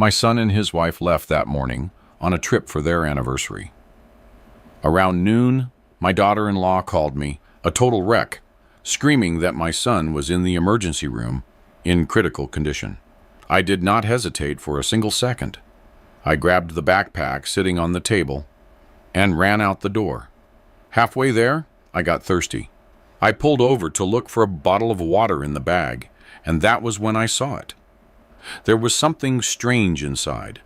My son and his wife left that morning on a trip for their anniversary. Around noon, my daughter-in-law called me, a total wreck, screaming that my son was in the emergency room in critical condition. I did not hesitate for a single second. I grabbed the backpack sitting on the table and ran out the door. Halfway there, I got thirsty. I pulled over to look for a bottle of water in the bag, and that was when I saw it. There was something strange inside,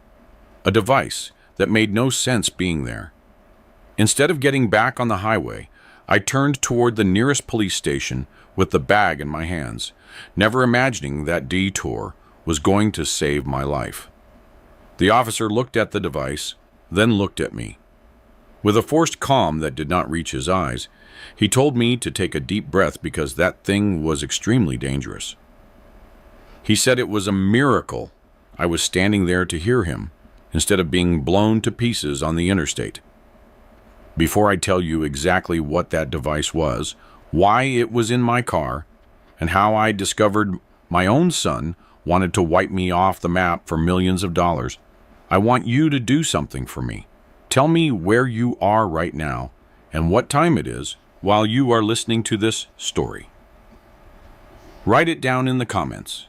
a device that made no sense being there. Instead of getting back on the highway, I turned toward the nearest police station with the bag in my hands, never imagining that detour was going to save my life. The officer looked at the device, then looked at me. With a forced calm that did not reach his eyes, he told me to take a deep breath because that thing was extremely dangerous. He said it was a miracle I was standing there to hear him instead of being blown to pieces on the interstate. Before I tell you exactly what that device was, why it was in my car, and how I discovered my own son wanted to wipe me off the map for millions of dollars, I want you to do something for me. Tell me where you are right now and what time it is while you are listening to this story. Write it down in the comments,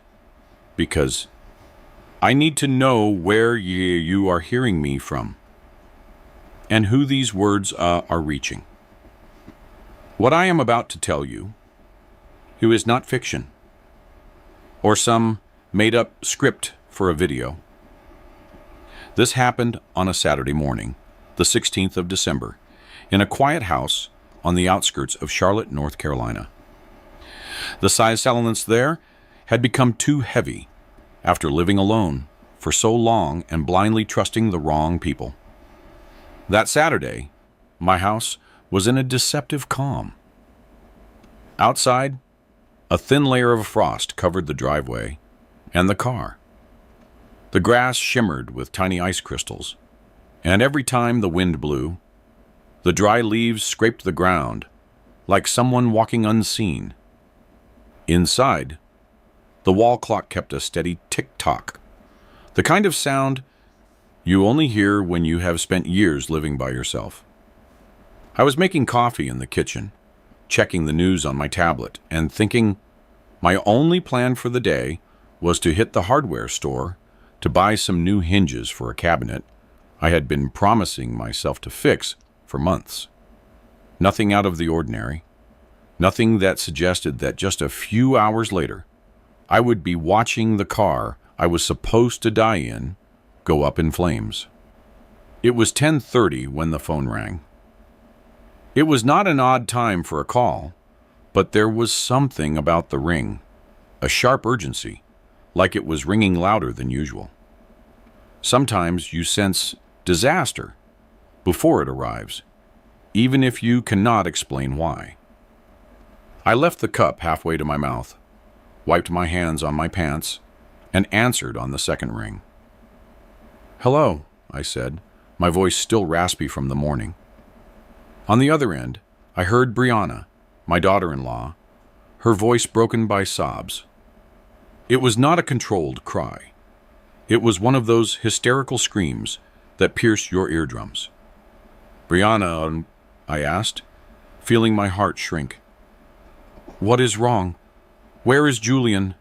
because I need to know where you are hearing me from and who these words are reaching. What I am about to tell you, it is not fiction or some made-up script for a video. This happened on a Saturday morning, the 16th of December, in a quiet house on the outskirts of Charlotte, North Carolina. The silence there had become too heavy after living alone for so long and blindly trusting the wrong people. That Saturday, my house was in a deceptive calm. Outside, a thin layer of frost covered the driveway and the car. The grass shimmered with tiny ice crystals, and every time the wind blew, the dry leaves scraped the ground like someone walking unseen. Inside, the wall clock kept a steady tick-tock, the kind of sound you only hear when you have spent years living by yourself. I was making coffee in the kitchen, checking the news on my tablet, and thinking my only plan for the day was to hit the hardware store to buy some new hinges for a cabinet I had been promising myself to fix for months. Nothing out of the ordinary, nothing that suggested that just a few hours later, I would be watching the car I was supposed to die in go up in flames. It was 10:30 when the phone rang. It was not an odd time for a call, but there was something about the ring, a sharp urgency, like it was ringing louder than usual. Sometimes you sense disaster before it arrives, even if you cannot explain why. I left the cup halfway to my mouth, wiped my hands on my pants, and answered on the second ring. "Hello," I said, my voice still raspy from the morning. On the other end, I heard Brianna, my daughter-in-law, her voice broken by sobs. It was not a controlled cry. It was one of those hysterical screams that pierce your eardrums. "Brianna," I asked, feeling my heart shrink. "What is wrong? Where is Julian?"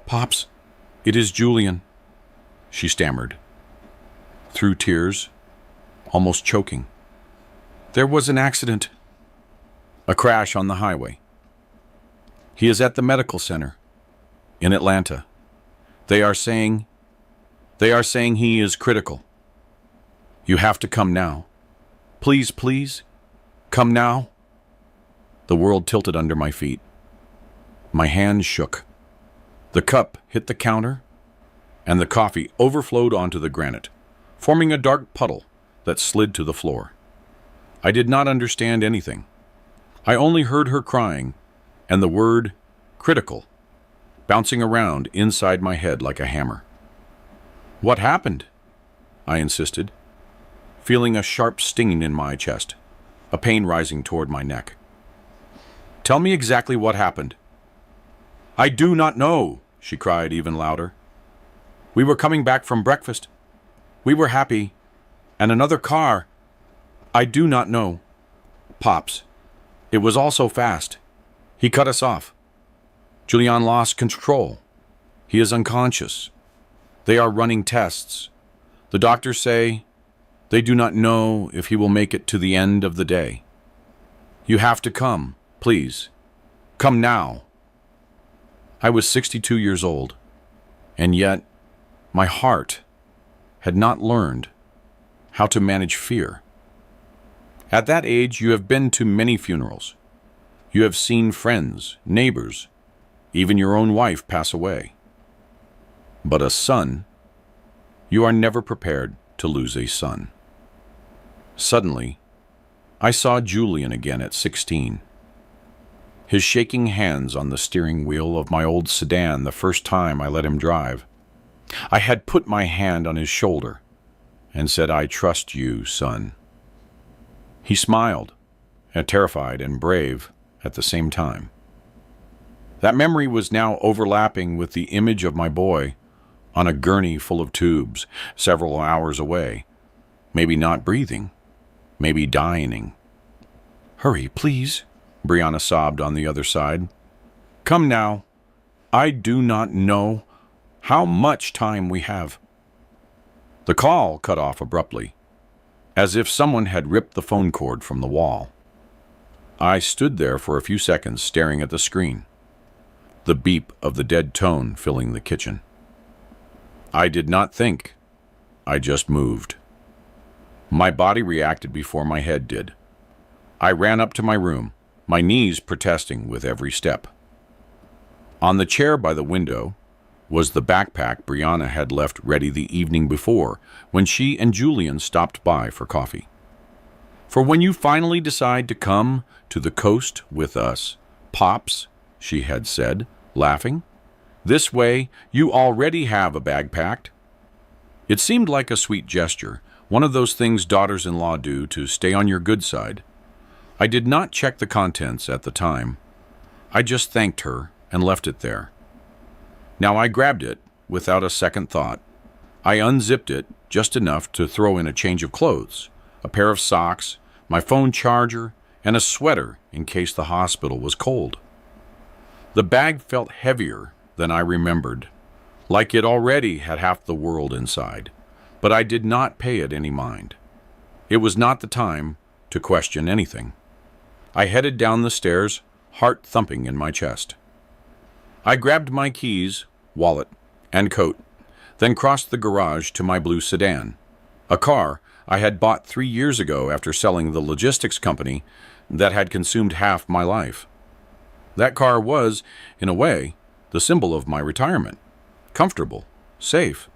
"Pops, it is Julian," she stammered, through tears, almost choking. "There was an accident. A crash on the highway. He is at the medical center in Atlanta. They are saying he is critical. You have to come now. Please, please, come now." The world tilted under my feet. My hands shook. The cup hit the counter, and the coffee overflowed onto the granite, forming a dark puddle that slid to the floor. I did not understand anything. I only heard her crying, and the word critical bouncing around inside my head like a hammer. "What happened?" I insisted, feeling a sharp stinging in my chest, a pain rising toward my neck. "Tell me exactly what happened." "I do not know," she cried even louder. We were coming back from breakfast. We were happy. And another car. I do not know. Pops. It was all so fast. He cut us off. Julian lost control. He is unconscious. They are running tests. The doctors say they do not know if he will make it to the end of the day. You have to come, please. Come now. I was 62 years old, and yet my heart had not learned how to manage fear. At that age, you have been to many funerals. You have seen friends, neighbors, even your own wife pass away. But a son, you are never prepared to lose a son. Suddenly, I saw Julian again at 16. His shaking hands on the steering wheel of my old sedan the first time I let him drive. I had put my hand on his shoulder and said, "I trust you, son." He smiled, terrified and brave at the same time. That memory was now overlapping with the image of my boy on a gurney full of tubes, several hours away, maybe not breathing, maybe dying. "Hurry, please," Brianna sobbed on the other side. "Come now. I do not know how much time we have." The call cut off abruptly, as if someone had ripped the phone cord from the wall. I stood there for a few seconds staring at the screen, the beep of the dead tone filling the kitchen. I did not think. I just moved. My body reacted before my head did. I ran up to my room, my knees protesting with every step. On the chair by the window was the backpack Brianna had left ready the evening before when she and Julian stopped by for coffee. "For when you finally decide to come to the coast with us, Pops," she had said, laughing, "this way you already have a bag packed." It seemed like a sweet gesture, one of those things daughters-in-law do to stay on your good side. I did not check the contents at the time. I just thanked her and left it there. Now I grabbed it without a second thought. I unzipped it just enough to throw in a change of clothes, a pair of socks, my phone charger, and a sweater in case the hospital was cold. The bag felt heavier than I remembered, like it already had half the world inside, but I did not pay it any mind. It was not the time to question anything. I headed down the stairs, heart thumping in my chest. I grabbed my keys, wallet, and coat, then crossed the garage to my blue sedan, a car I had bought 3 years ago after selling the logistics company that had consumed half my life. That car was, in a way, the symbol of my retirement. Comfortable, safe,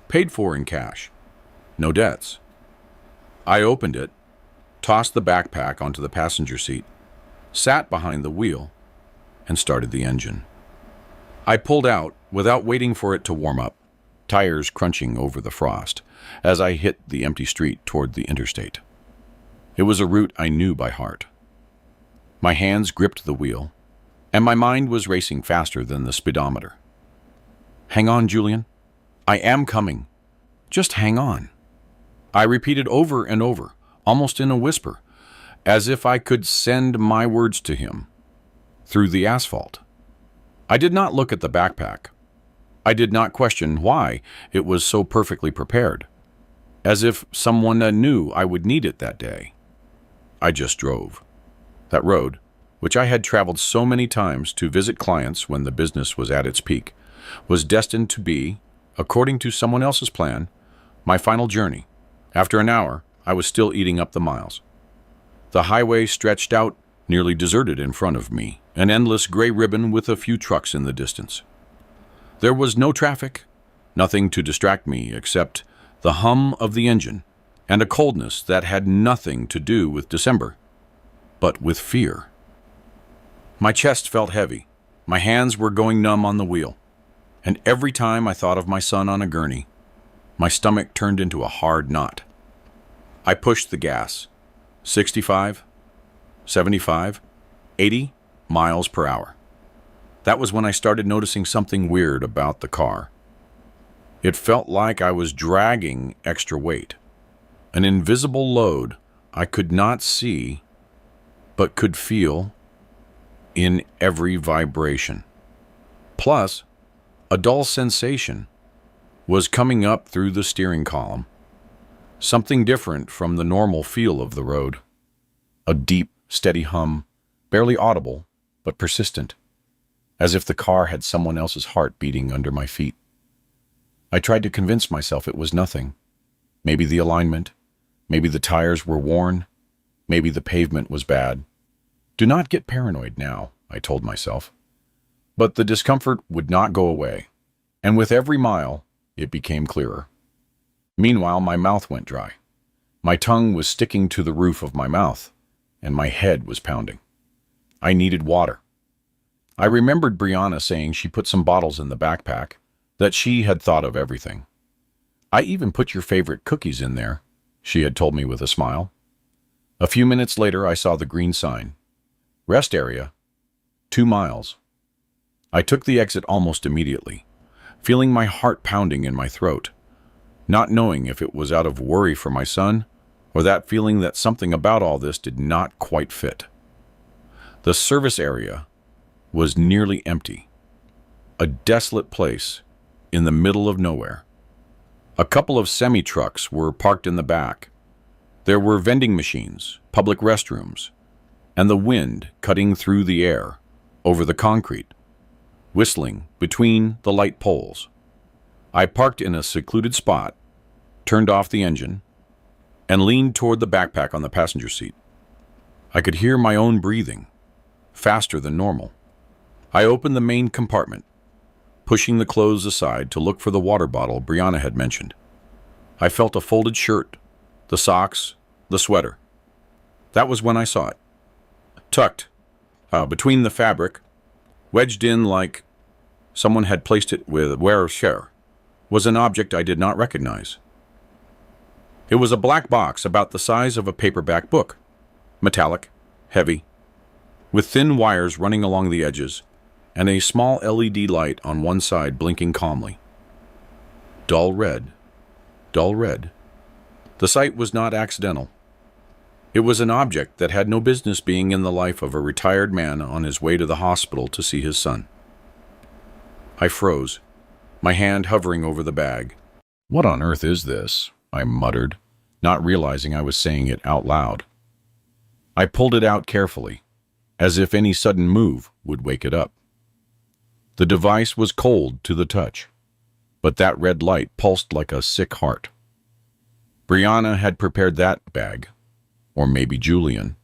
paid for in cash, no debts. I opened it, tossed the backpack onto the passenger seat, sat behind the wheel, and started the engine. I pulled out without waiting for it to warm up, tires crunching over the frost as I hit the empty street toward the interstate. It was a route I knew by heart. My hands gripped the wheel, and my mind was racing faster than the speedometer. "Hang on, Julian. I am coming. Just hang on," I repeated over and over, almost in a whisper, as if I could send my words to him through the asphalt. I did not look at the backpack. I did not question why it was so perfectly prepared, as if someone knew I would need it that day. I just drove. That road, which I had traveled so many times to visit clients when the business was at its peak, was destined to be, according to someone else's plan, my final journey. After an hour, I was still eating up the miles. The highway stretched out, nearly deserted in front of me, an endless gray ribbon with a few trucks in the distance. There was no traffic, nothing to distract me except the hum of the engine and a coldness that had nothing to do with December, but with fear. My chest felt heavy, my hands were going numb on the wheel, and every time I thought of my son on a gurney, my stomach turned into a hard knot. I pushed the gas, 65, 75, 80 miles per hour. That was when I started noticing something weird about the car. It felt like I was dragging extra weight, an invisible load I could not see but could feel in every vibration. Plus, a dull sensation was coming up through the steering column, something different from the normal feel of the road. A deep, steady hum, barely audible, but persistent, as if the car had someone else's heart beating under my feet. I tried to convince myself it was nothing. Maybe the alignment, maybe the tires were worn, maybe the pavement was bad. Do not get paranoid now, I told myself. But the discomfort would not go away, and with every mile, it became clearer. Meanwhile, my mouth went dry. My tongue was sticking to the roof of my mouth, and my head was pounding. I needed water. I remembered Brianna saying she put some bottles in the backpack, that she had thought of everything. I even put your favorite cookies in there, she had told me with a smile. A few minutes later, I saw the green sign. Rest area, 2 miles. I took the exit almost immediately, feeling my heart pounding in my throat, not knowing if it was out of worry for my son or that feeling that something about all this did not quite fit. The service area was nearly empty, a desolate place in the middle of nowhere. A couple of semi-trucks were parked in the back. There were vending machines, public restrooms, and the wind cutting through the air over the concrete, whistling between the light poles. I parked in a secluded spot, turned off the engine, and leaned toward the backpack on the passenger seat. I could hear my own breathing, faster than normal. I opened the main compartment, pushing the clothes aside to look for the water bottle Brianna had mentioned. I felt a folded shirt, the socks, the sweater. That was when I saw it. Tucked between the fabric, wedged in like someone had placed it with wear-share, was an object I did not recognize. It was a black box about the size of a paperback book, metallic, heavy, with thin wires running along the edges, and a small LED light on one side blinking calmly. Dull red, dull red. The sight was not accidental. It was an object that had no business being in the life of a retired man on his way to the hospital to see his son. I froze, my hand hovering over the bag. "What on earth is this?" I muttered, not realizing I was saying it out loud. I pulled it out carefully, as if any sudden move would wake it up. The device was cold to the touch, but that red light pulsed like a sick heart. Brianna had prepared that bag, or maybe Julian.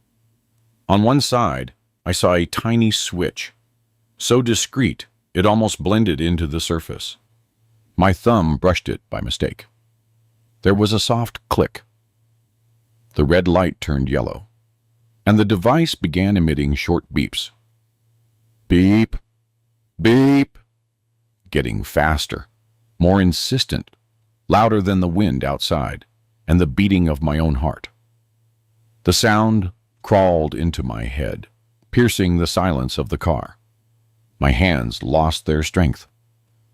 On one side, I saw a tiny switch, so discreet it almost blended into the surface. My thumb brushed it by mistake. There was a soft click. The red light turned yellow, and the device began emitting short beeps. Beep, beep, getting faster, more insistent, louder than the wind outside and the beating of my own heart. The sound crawled into my head, piercing the silence of the car. My hands lost their strength.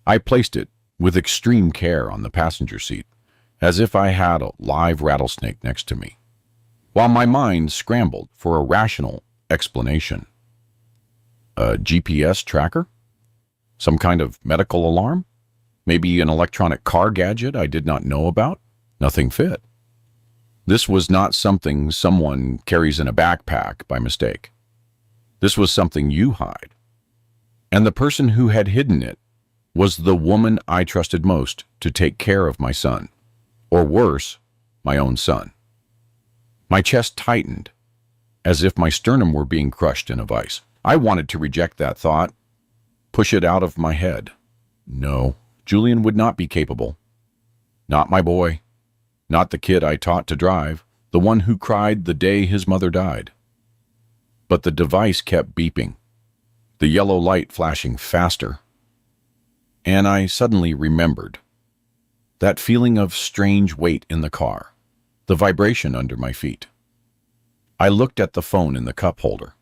I placed it with extreme care on the passenger seat, as if I had a live rattlesnake next to me, while my mind scrambled for a rational explanation. A GPS tracker? Some kind of medical alarm? Maybe an electronic car gadget I did not know about? Nothing fit. This was not something someone carries in a backpack by mistake. This was something you hide. And the person who had hidden it was the woman I trusted most to take care of my son, or worse, my own son. My chest tightened, as if my sternum were being crushed in a vice. I wanted to reject that thought, push it out of my head. No, Julian would not be capable. Not my boy. Not the kid I taught to drive, the one who cried the day his mother died. But the device kept beeping, the yellow light flashing faster. And I suddenly remembered that feeling of strange weight in the car, the vibration under my feet. I looked at the phone in the cup holder.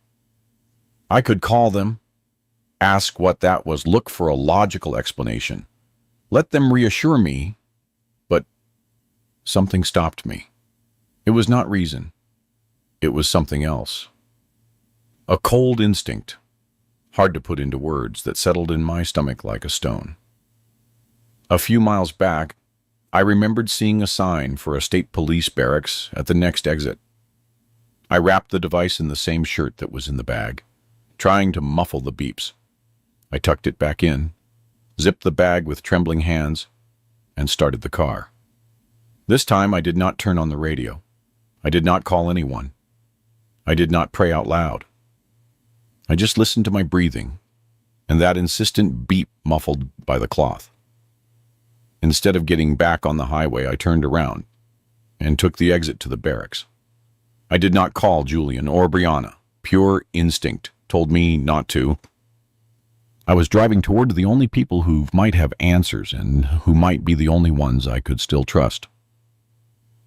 I could call them, ask what that was, look for a logical explanation, let them reassure me, but something stopped me. It was not reason. It was something else. A cold instinct, hard to put into words, that settled in my stomach like a stone. A few miles back, I remembered seeing a sign for a state police barracks at the next exit. I wrapped the device in the same shirt that was in the bag, trying to muffle the beeps. I tucked it back in, zipped the bag with trembling hands, and started the car. This time I did not turn on the radio. I did not call anyone. I did not pray out loud. I just listened to my breathing and that insistent beep muffled by the cloth. Instead of getting back on the highway, I turned around and took the exit to the barracks. I did not call Julian or Brianna. Pure instinct told me not to. I was driving toward the only people who might have answers and who might be the only ones I could still trust.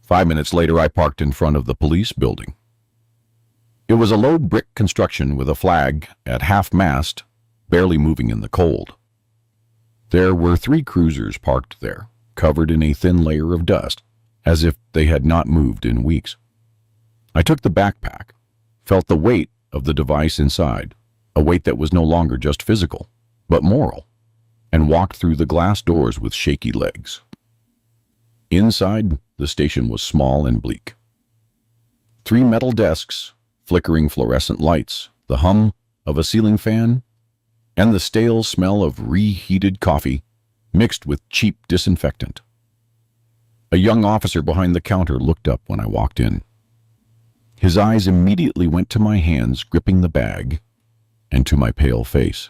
5 minutes later, I parked in front of the police building. It was a low brick construction with a flag at half-mast, barely moving in the cold. There were 3 cruisers parked there, covered in a thin layer of dust, as if they had not moved in weeks. I took the backpack, felt the weight of the device inside, a weight that was no longer just physical, but moral, and walked through the glass doors with shaky legs. Inside, the station was small and bleak. 3 metal desks, flickering fluorescent lights, the hum of a ceiling fan, and the stale smell of reheated coffee mixed with cheap disinfectant. A young officer behind the counter looked up when I walked in. His eyes immediately went to my hands gripping the bag and to my pale face.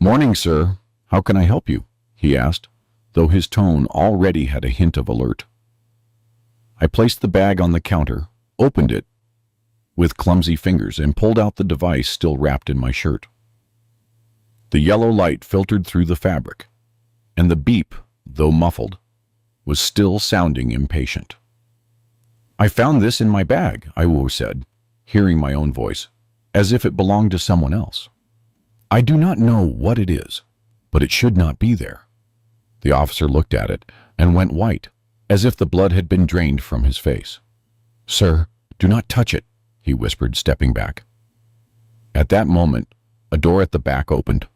"Morning, sir. How can I help you?" he asked, though his tone already had a hint of alert. I placed the bag on the counter, opened it with clumsy fingers, and pulled out the device still wrapped in my shirt. The yellow light filtered through the fabric, and the beep, though muffled, was still sounding impatient. "I found this in my bag," I said, hearing my own voice, as if it belonged to someone else. "I do not know what it is, but it should not be there." The officer looked at it and went white, as if the blood had been drained from his face. "Sir, do not touch it," he whispered, stepping back. At that moment, a door at the back opened.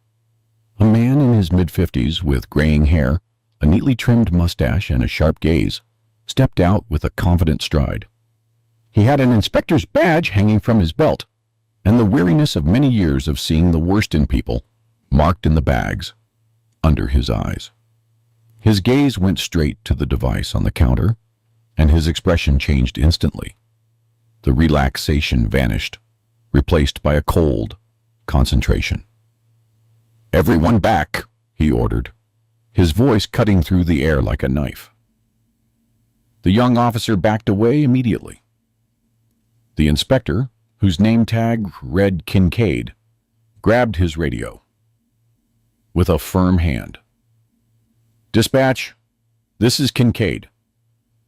A man in his mid-50s with graying hair, a neatly trimmed mustache, and a sharp gaze stepped out with a confident stride. He had an inspector's badge hanging from his belt, and the weariness of many years of seeing the worst in people marked in the bags under his eyes. His gaze went straight to the device on the counter, and his expression changed instantly. The relaxation vanished, replaced by a cold concentration. "Everyone back," he ordered, his voice cutting through the air like a knife. The young officer backed away immediately. The inspector, whose name tag read Kincaid, grabbed his radio. With a firm hand. "Dispatch, this is Kincaid.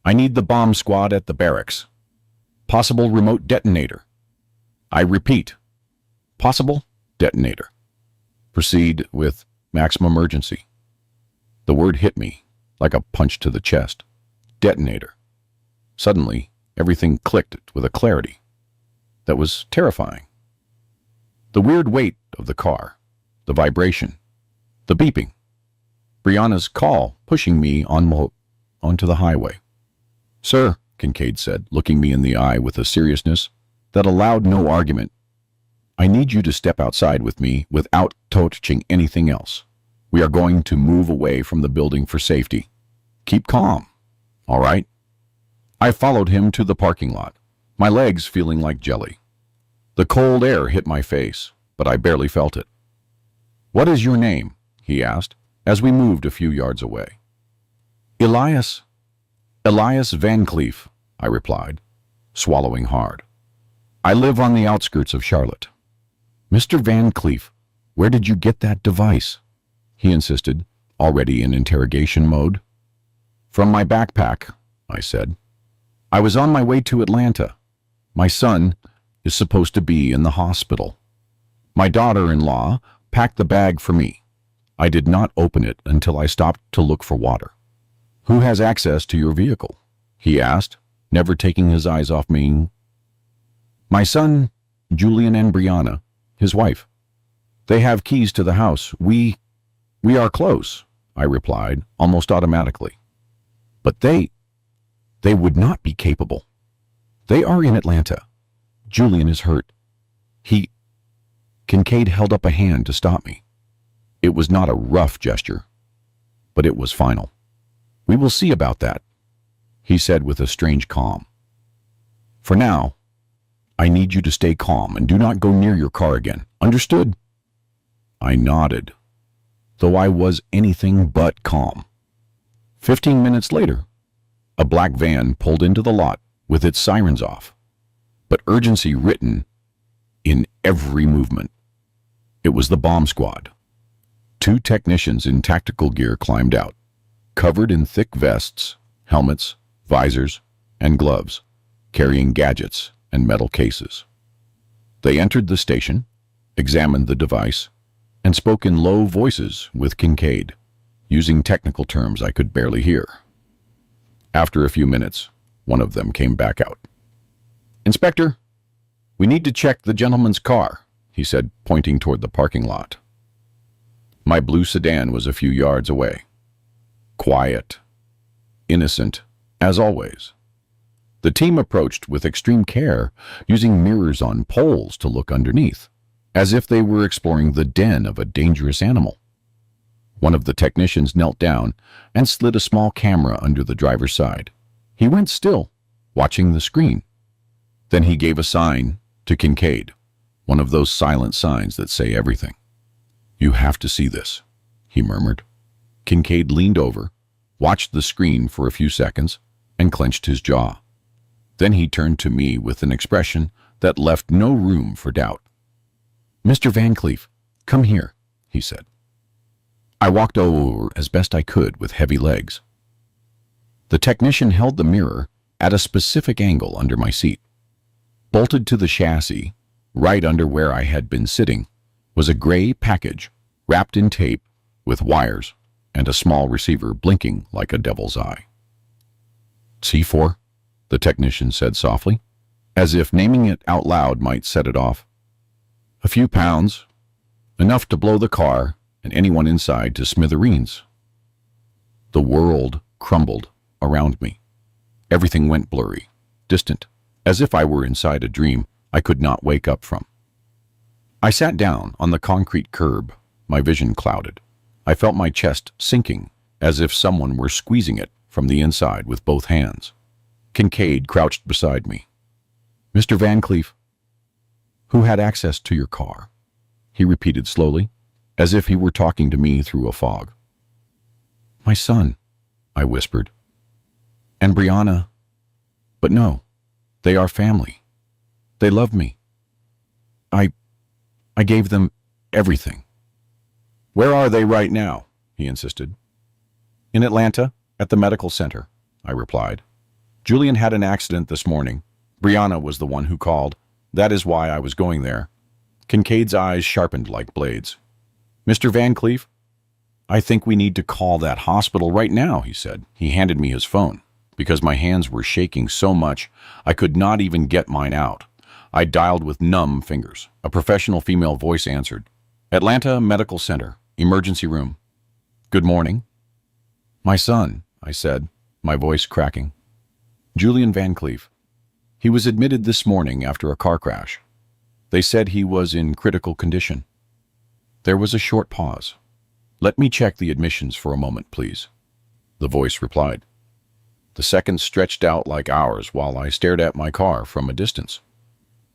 I need the bomb squad at the barracks. Possible remote detonator. I repeat, possible detonator. Proceed with maximum urgency." The word hit me like a punch to the chest. Detonator. Suddenly, everything clicked with a clarity that was terrifying. The weird weight of the car, the vibration, the beeping, Brianna's call pushing me onto the highway. "Sir," Kincaid said, looking me in the eye with a seriousness that allowed no argument, "I need you to step outside with me without touching anything else. We are going to move away from the building for safety. Keep calm, all right?" I followed him to the parking lot, my legs feeling like jelly. The cold air hit my face, but I barely felt it. "What is your name?" he asked, as we moved a few yards away. Elias Van Cleef," I replied, swallowing hard. "I live on the outskirts of Charlotte." "Mr. Van Cleef, where did you get that device?" he insisted, already in interrogation mode. "From my backpack," I said. "I was on my way to Atlanta. My son is supposed to be in the hospital. My daughter-in-law packed the bag for me. I did not open it until I stopped to look for water. "Who has access to your vehicle?" he asked, never taking his eyes off me. "My son, Julian, and Brianna, his wife. They have keys to the house. We are close," I replied, almost automatically. "But they would not be capable. They are in Atlanta. Julian is hurt. Kincaid held up a hand to stop me. It was not a rough gesture, but it was final. "We will see about that," he said with a strange calm. "For now, I need you to stay calm and do not go near your car again. Understood?" I nodded, though I was anything but calm. 15 minutes later, a black van pulled into the lot with its sirens off, but urgency written in every movement. It was the bomb squad. 2 technicians in tactical gear climbed out, covered in thick vests, helmets, visors, and gloves, carrying gadgets and metal cases. They entered the station, examined the device, and spoke in low voices with Kincaid, using technical terms I could barely hear. After a few minutes, one of them came back out. "Inspector, we need to check the gentleman's car," he said, pointing toward the parking lot. My blue sedan was a few yards away. Quiet, innocent, as always. The team approached with extreme care, using mirrors on poles to look underneath, as if they were exploring the den of a dangerous animal. One of the technicians knelt down and slid a small camera under the driver's side. He went still, watching the screen. Then he gave a sign to Kincaid, one of those silent signs that say everything. "You have to see this," he murmured. Kincaid leaned over, watched the screen for a few seconds, and clenched his jaw. Then he turned to me with an expression that left no room for doubt. "Mr. Van Cleef, come here," he said. I walked over as best I could with heavy legs. The technician held the mirror at a specific angle under my seat. Bolted to the chassis, right under where I had been sitting, was a gray package wrapped in tape with wires and a small receiver blinking like a devil's eye. "C4," the technician said softly, as if naming it out loud might set it off. "A few pounds, enough to blow the car and anyone inside to smithereens." The world crumbled around me. Everything went blurry, distant, as if I were inside a dream I could not wake up from. I sat down on the concrete curb, my vision clouded. I felt my chest sinking, as if someone were squeezing it from the inside with both hands. Kincaid crouched beside me. "Mr. Van Cleef, who had access to your car?" he repeated slowly, as if he were talking to me through a fog. "My son," I whispered. "And Brianna. But no, they are family. They love me. I gave them everything." "Where are they right now?" he insisted. "In Atlanta, at the medical center," I replied. "Julian had an accident this morning. Brianna was the one who called. That is why I was going there." Kincaid's eyes sharpened like blades. "Mr. Van Cleef, I think we need to call that hospital right now," he said. He handed me his phone. Because my hands were shaking so much, I could not even get mine out. I dialed with numb fingers. A professional female voice answered. "Atlanta Medical Center, emergency room." "Good morning." "My son," I said, my voice cracking. "Julian Van Cleef. He was admitted this morning after a car crash. They said he was in critical condition." There was a short pause. "Let me check the admissions for a moment, please," the voice replied. The seconds stretched out like hours while I stared at my car from a distance,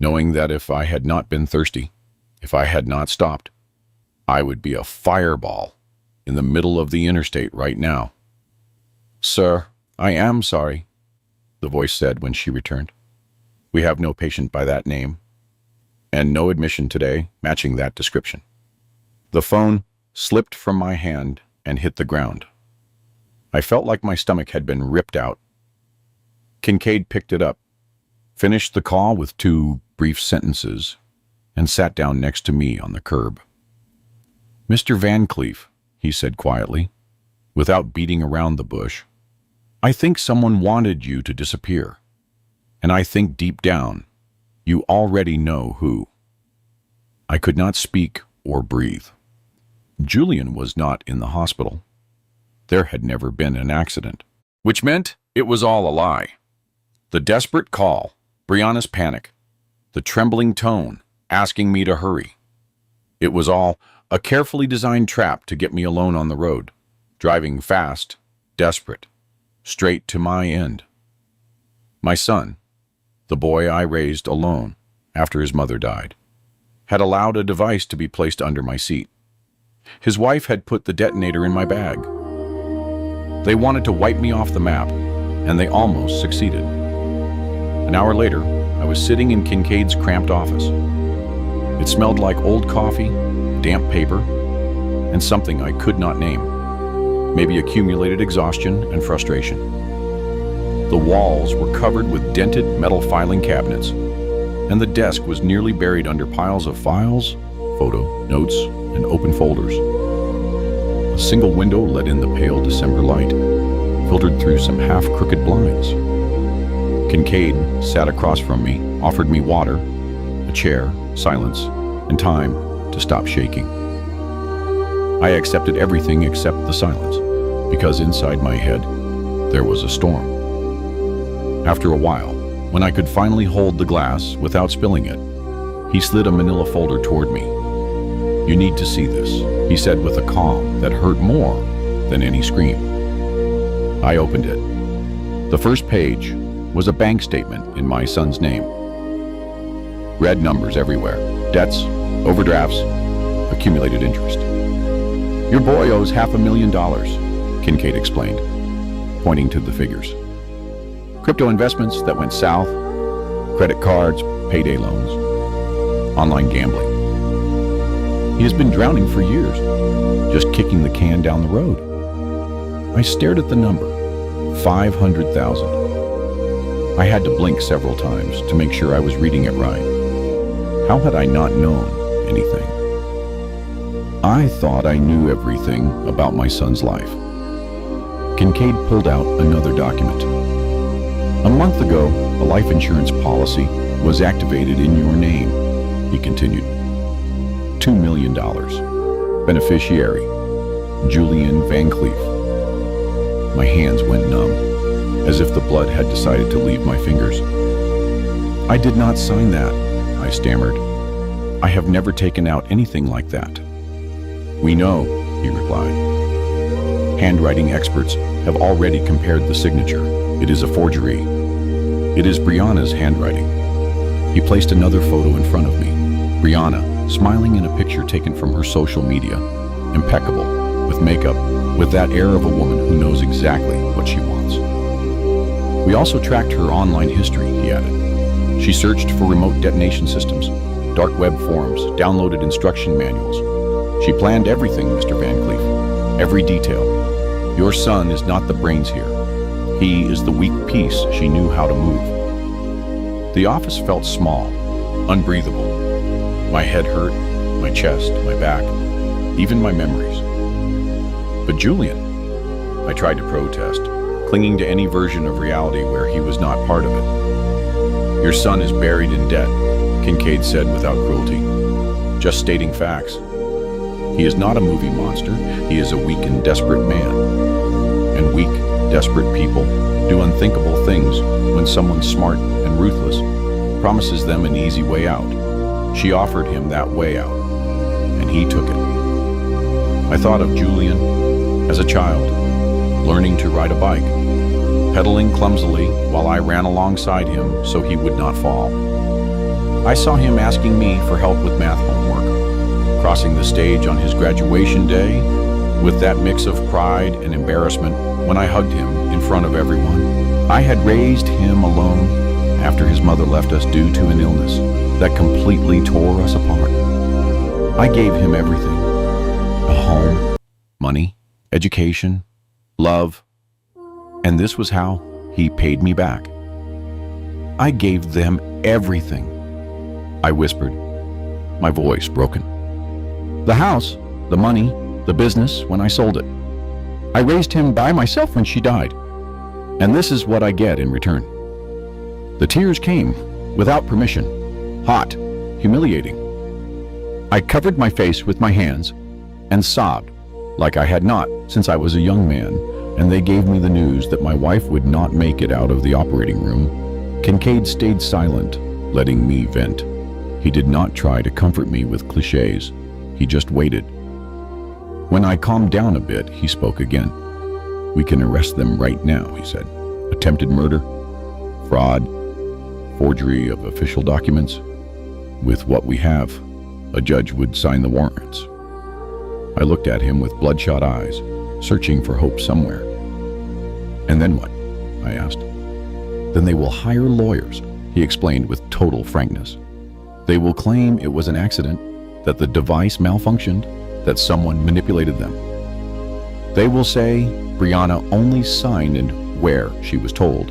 knowing that if I had not been thirsty, if I had not stopped, I would be a fireball in the middle of the interstate right now. "Sir, I am sorry," the voice said when she returned. "We have no patient by that name, and no admission today matching that description." The phone slipped from my hand and hit the ground. I felt like my stomach had been ripped out. Kincaid picked it up, finished the call with 2 brief sentences, and sat down next to me on the curb. "Mr. Van Cleef," he said quietly, without beating around the bush. I think someone wanted you to disappear. And I think deep down, you already know who. I could not speak or breathe. Julian was not in the hospital. There had never been an accident, which meant it was all a lie. The desperate call, Brianna's panic, the trembling tone asking me to hurry. It was all a carefully designed trap to get me alone on the road, driving fast, desperate, straight to my end. My son, the boy I raised alone after his mother died, had allowed a device to be placed under my seat. His wife had put the detonator in my bag. They wanted to wipe me off the map, and they almost succeeded. An hour later, I was sitting in Kincaid's cramped office. It smelled like old coffee, damp paper, and something I could not name. Maybe accumulated exhaustion and frustration. The walls were covered with dented metal filing cabinets, and the desk was nearly buried under piles of files, photo, notes, and open folders. A single window let in the pale December light, filtered through some half-crooked blinds. Kincaid sat across from me, offered me water, a chair, silence, and time to stop shaking. I accepted everything except the silence, because inside my head, there was a storm. After a while, when I could finally hold the glass without spilling it, he slid a manila folder toward me. You need to see this, he said with a calm that hurt more than any scream. I opened it. The first page was a bank statement in my son's name. Red numbers everywhere. Debts, overdrafts, accumulated interest. Your boy owes $500,000, Kincaid explained, pointing to the figures. Crypto investments that went south, credit cards, payday loans, online gambling. He has been drowning for years, just kicking the can down the road. I stared at the number, 500,000. I had to blink several times to make sure I was reading it right. How had I not known anything? I thought I knew everything about my son's life. Kincaid pulled out another document. A month ago, a life insurance policy was activated in your name, he continued. $2 million. Beneficiary, Julian Van Cleef. My hands went numb, as if the blood had decided to leave my fingers. I did not sign that, I stammered. I have never taken out anything like that. We know, he replied. Handwriting experts have already compared the signature. It is a forgery. It is Brianna's handwriting. He placed another photo in front of me. Brianna, smiling in a picture taken from her social media. Impeccable, with makeup, with that air of a woman who knows exactly what she wants. We also tracked her online history, he added. She searched for remote detonation systems, dark web forums, downloaded instruction manuals. She planned everything, Mr. Van Cleef. Every detail. Your son is not the brains here. He is the weak piece she knew how to move. The office felt small, unbreathable. My head hurt, my chest, my back, even my memories. But Julian, I tried to protest, clinging to any version of reality where he was not part of it. Your son is buried in debt, Kincaid said without cruelty, just stating facts. He is not a movie monster, he is a weak and desperate man. And weak, desperate people do unthinkable things when someone smart and ruthless promises them an easy way out. She offered him that way out, and he took it. I thought of Julian as a child, learning to ride a bike, pedaling clumsily while I ran alongside him so he would not fall. I saw him asking me for help with math homework, crossing the stage on his graduation day with that mix of pride and embarrassment when I hugged him in front of everyone. I had raised him alone after his mother left us due to an illness that completely tore us apart. I gave him everything. A home, money, education, love, and this was how he paid me back. I gave them everything. I whispered, my voice broken. The house, the money, the business when I sold it. I raised him by myself when she died. And this is what I get in return. The tears came without permission, hot, humiliating. I covered my face with my hands and sobbed like I had not since I was a young man, and they gave me the news that my wife would not make it out of the operating room. Kincaid stayed silent, letting me vent. He did not try to comfort me with cliches. He just waited. When I calmed down a bit, he spoke again. "We can arrest them right now," he said. "Attempted murder, fraud, forgery of official documents. With what we have, a judge would sign the warrants." I looked at him with bloodshot eyes, searching for hope somewhere. "And then what?" I asked. "Then they will hire lawyers," he explained with total frankness. "They will claim it was an accident, that the device malfunctioned, that someone manipulated them. They will say Brianna only signed and where she was told,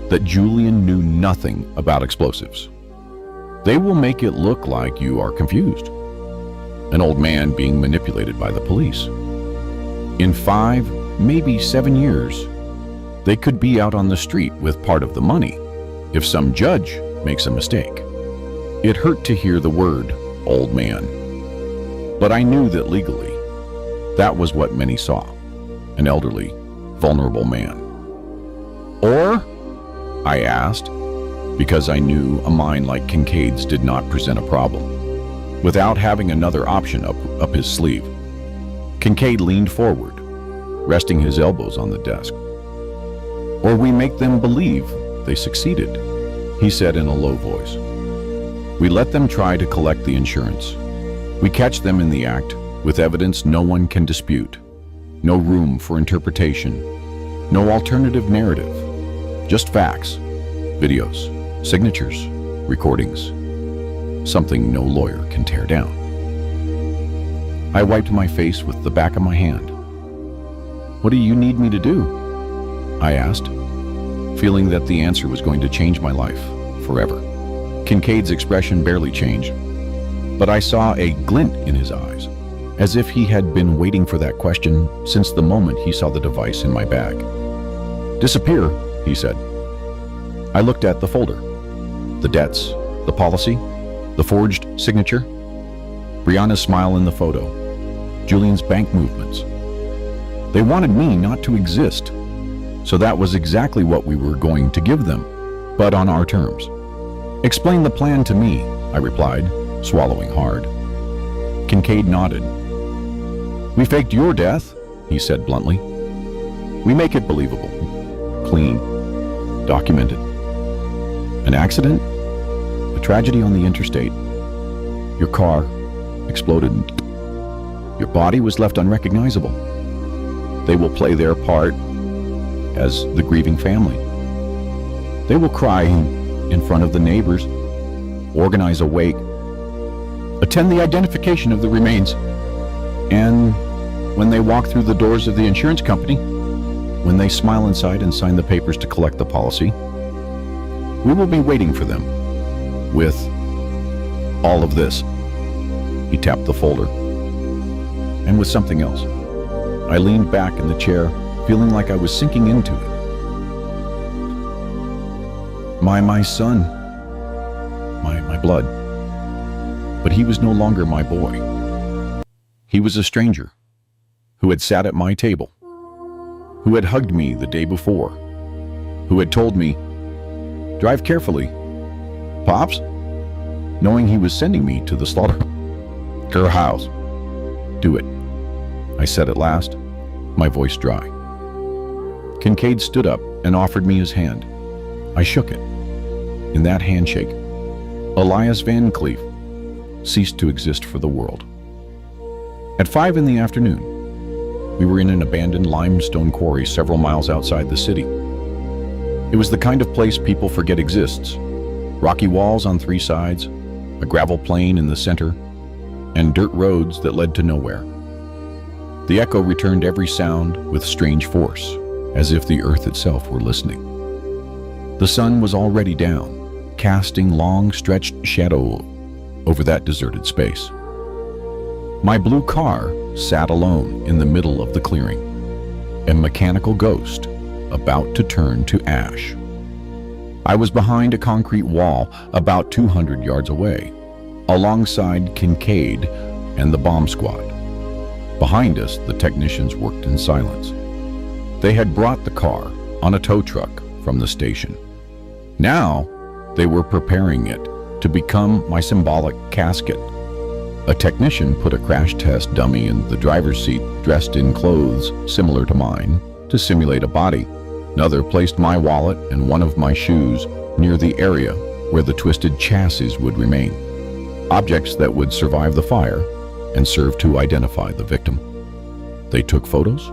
that Julian knew nothing about explosives. They will make it look like you are confused, an old man being manipulated by the police. In 5, maybe 7 years, they could be out on the street with part of the money if some judge makes a mistake." It hurt to hear the word "old man," but I knew that legally, that was what many saw, an elderly, vulnerable man. "Or?" I asked, because I knew a mind like Kincaid's did not present a problem, without having another option up his sleeve. Kincaid leaned forward, resting his elbows on the desk. "Or we make them believe they succeeded," he said in a low voice. "We let them try to collect the insurance. We catch them in the act with evidence no one can dispute. No room for interpretation, no alternative narrative, just facts, videos, signatures, recordings, something no lawyer can tear down." I wiped my face with the back of my hand. "What do you need me to do?" I asked, feeling that the answer was going to change my life forever. Kincaid's expression barely changed, but I saw a glint in his eyes, as if he had been waiting for that question since the moment he saw the device in my bag. "Disappear," he said. I looked at the folder. The debts, the policy, the forged signature, Brianna's smile in the photo, Julian's bank movements. They wanted me not to exist, so that was exactly what we were going to give them, but on our terms. "Explain the plan to me," I replied, swallowing hard. Kincaid nodded. "We faked your death," he said bluntly. "We make it believable, clean, documented. An accident? A tragedy on the interstate. Your car exploded. Your body was left unrecognizable. They will play their part as the grieving family. They will cry in front of the neighbors, organize a wake, attend the identification of the remains, and when they walk through the doors of the insurance company, when they smile inside and sign the papers to collect the policy, we will be waiting for them with all of this." He tapped the folder. "And with something else." I leaned back in the chair, feeling like I was sinking into it. My son, my blood. But he was no longer my boy. He was a stranger who had sat at my table, who had hugged me the day before, who had told me, "Drive carefully, Pops," knowing he was sending me to the slaughterhouse. "Do it," I said at last, my voice dry. Kincaid stood up and offered me his hand. I shook it. In that handshake, Elias Van Cleef ceased to exist for the world. At 5 in the afternoon, we were in an abandoned limestone quarry several miles outside the city. It was the kind of place people forget exists. Rocky walls on 3 sides, a gravel plain in the center, and dirt roads that led to nowhere. The echo returned every sound with strange force, as if the earth itself were listening. The sun was already down, casting long stretched shadow over that deserted space. My blue car sat alone in the middle of the clearing, a mechanical ghost about to turn to ash. I was behind a concrete wall about 200 yards away, alongside Kincaid and the bomb squad. Behind us, the technicians worked in silence. They had brought the car on a tow truck from the station. Now, they were preparing it to become my symbolic casket. A technician put a crash test dummy in the driver's seat dressed in clothes similar to mine to simulate a body. Another placed my wallet and one of my shoes near the area where the twisted chassis would remain, objects that would survive the fire and serve to identify the victim. They took photos,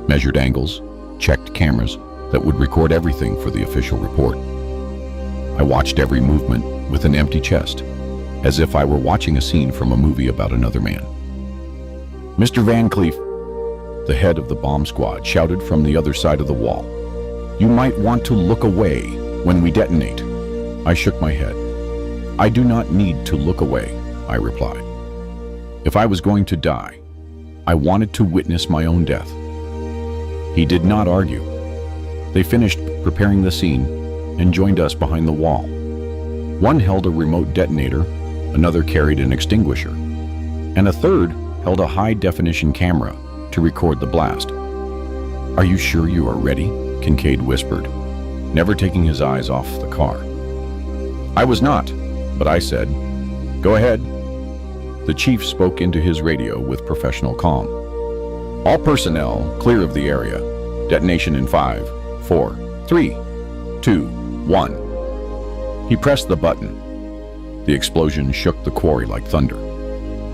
measured angles, checked cameras that would record everything for the official report. I watched every movement with an empty chest, as if I were watching a scene from a movie about another man. "Mr. Van Cleef," the head of the bomb squad shouted from the other side of the wall, "you might want to look away when we detonate." I shook my head. "I do not need to look away," I replied. If I was going to die, I wanted to witness my own death. He did not argue. They finished preparing the scene and joined us behind the wall. One held a remote detonator, another carried an extinguisher, and a third held a high-definition camera to record the blast. "Are you sure you are ready?" Kincaid whispered, never taking his eyes off the car. I was not, but I said, "Go ahead." The chief spoke into his radio with professional calm. "All personnel clear of the area. Detonation in 5, 4, 3, 2, 1. He pressed the button. The explosion shook the quarry like thunder.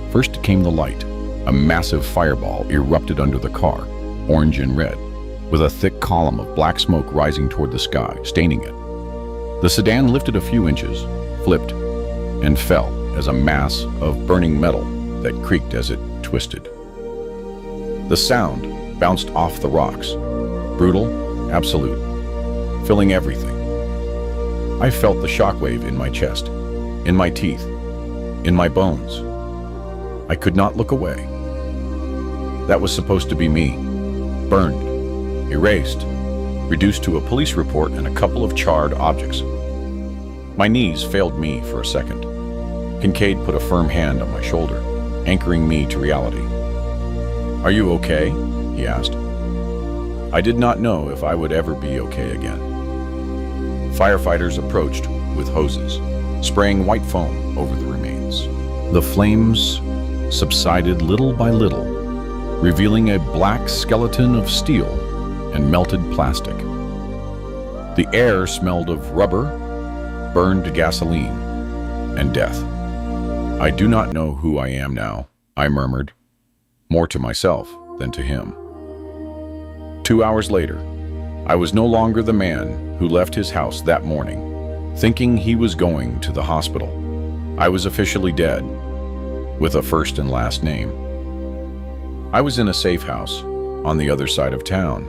First came the light. A massive fireball erupted under the car, orange and red, with a thick column of black smoke rising toward the sky, staining it. The sedan lifted a few inches, flipped, and fell as a mass of burning metal that creaked as it twisted. The sound bounced off the rocks, brutal, absolute, filling everything. I felt the shockwave in my chest, in my teeth, in my bones. I could not look away. That was supposed to be me, burned, erased, reduced to a police report and a couple of charred objects. My knees failed me for a second. Kincaid put a firm hand on my shoulder, anchoring me to reality. "Are you okay?" he asked. I did not know if I would ever be okay again. Firefighters approached with hoses, spraying white foam over the remains. The flames subsided little by little, revealing a black skeleton of steel and melted plastic. The air smelled of rubber, burned gasoline, and death. "I do not know who I am now," I murmured, more to myself than to him. 2 hours later, I was no longer the man who left his house that morning, thinking he was going to the hospital. I was officially dead, with a first and last name. I was in a safe house on the other side of town,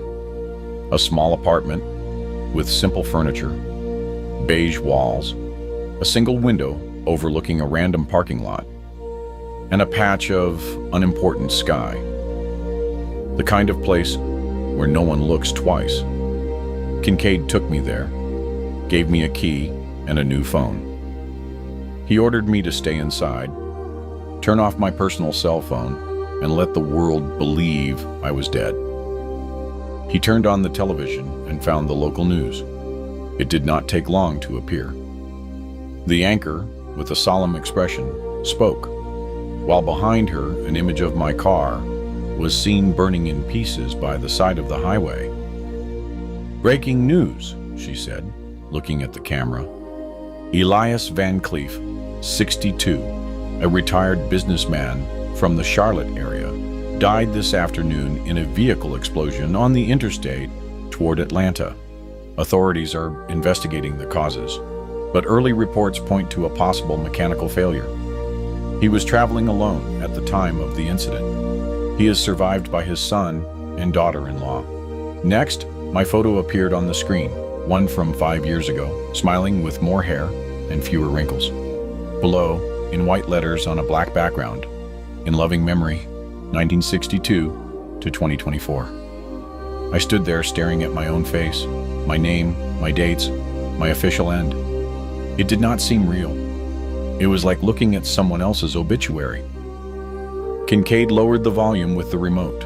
a small apartment with simple furniture, beige walls, a single window overlooking a random parking lot, and a patch of unimportant sky. The kind of place where no one looks twice. Kincaid took me there, gave me a key and a new phone. He ordered me to stay inside, turn off my personal cell phone, and let the world believe I was dead. He turned on the television and found the local news. It did not take long to appear. The anchor, with a solemn expression, spoke, while behind her an image of my car was seen burning in pieces by the side of the highway. "Breaking news," she said, looking at the camera. "Elias Van Cleef, 62, a retired businessman from the Charlotte area, died this afternoon in a vehicle explosion on the interstate toward Atlanta. Authorities are investigating the causes, but early reports point to a possible mechanical failure. He was traveling alone at the time of the incident. He is survived by his son and daughter-in-law." Next, my photo appeared on the screen, one from 5 years ago, smiling with more hair and fewer wrinkles. Below, in white letters on a black background, in loving memory, 1962 to 2024. I stood there staring at my own face, my name, my dates, my official end. It did not seem real. It was like looking at someone else's obituary. Kincaid lowered the volume with the remote.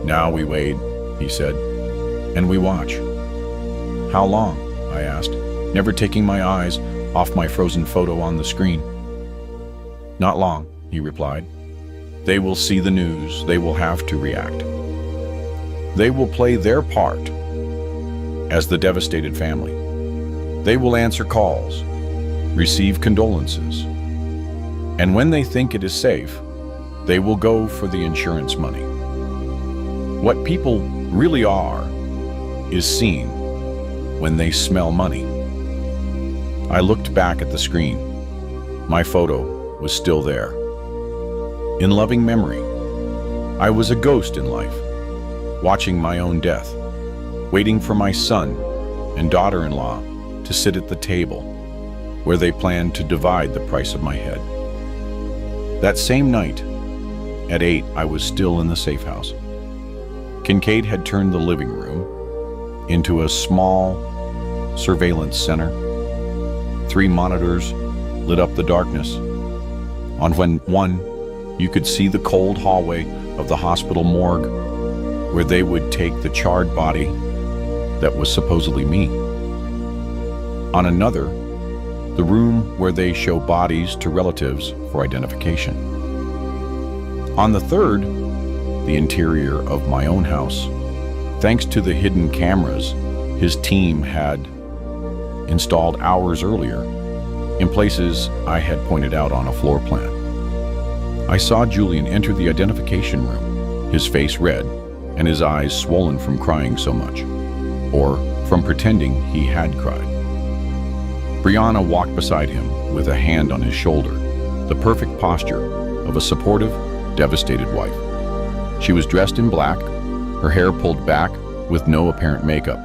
"Now we wait," he said, "and we watch." "How long?" I asked, never taking my eyes off my frozen photo on the screen. "Not long," he replied. "They will see the news. They will have to react. They will play their part as the devastated family. They will answer calls, receive condolences, and when they think it is safe, they will go for the insurance money. What people really are is seen when they smell money." I looked back at the screen. My photo was still there. In loving memory, I was a ghost in life, watching my own death, waiting for my son and daughter-in-law to sit at the table where they planned to divide the price of my head. That same night, at 8, I was still in the safe house. Kincaid had turned the living room into a small surveillance center. 3 monitors lit up the darkness. On one, you could see the cold hallway of the hospital morgue where they would take the charred body that was supposedly me. On another, the room where they show bodies to relatives for identification. On the third, the interior of my own house, thanks to the hidden cameras his team had installed hours earlier in places I had pointed out on a floor plan. I saw Julian enter the identification room, his face red and his eyes swollen from crying so much, or from pretending he had cried. Brianna walked beside him with a hand on his shoulder, the perfect posture of a supportive, devastated wife. She was dressed in black, her hair pulled back with no apparent makeup,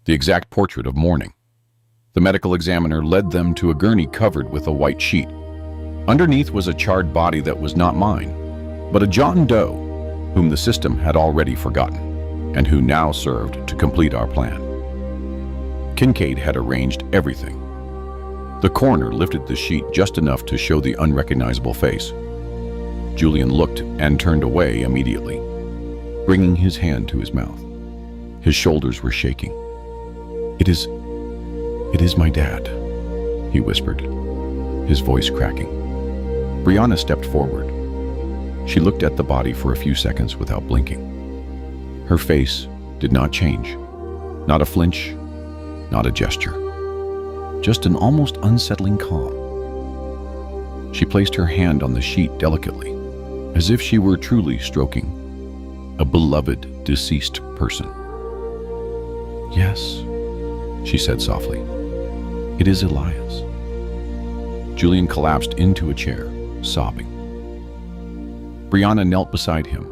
the exact portrait of mourning. The medical examiner led them to a gurney covered with a white sheet. Underneath was a charred body that was not mine, but a John Doe whom the system had already forgotten and who now served to complete our plan. Kincaid had arranged everything. The coroner lifted the sheet just enough to show the unrecognizable face. Julian looked and turned away immediately, bringing his hand to his mouth. His shoulders were shaking. It is my dad," he whispered, his voice cracking. Brianna stepped forward. She looked at the body for a few seconds without blinking. Her face did not change, not a flinch, not a gesture, just an almost unsettling calm. She placed her hand on the sheet delicately, as if she were truly stroking a beloved deceased person. "Yes," she said softly. "It is Elias." Julian collapsed into a chair, sobbing. Brianna knelt beside him,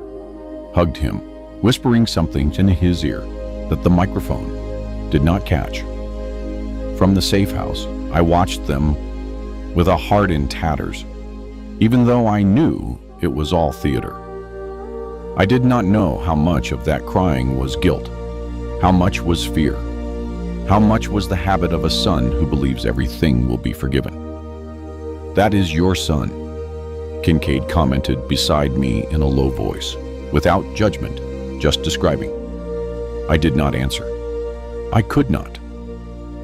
hugged him, whispering something in his ear that the microphone did not catch. From the safe house, I watched them with a heart in tatters, even though I knew it was all theater. I did not know how much of that crying was guilt, how much was fear, how much was the habit of a son who believes everything will be forgiven. "That is your son," Kincaid commented beside me in a low voice, without judgment, just describing. I did not answer. I could not.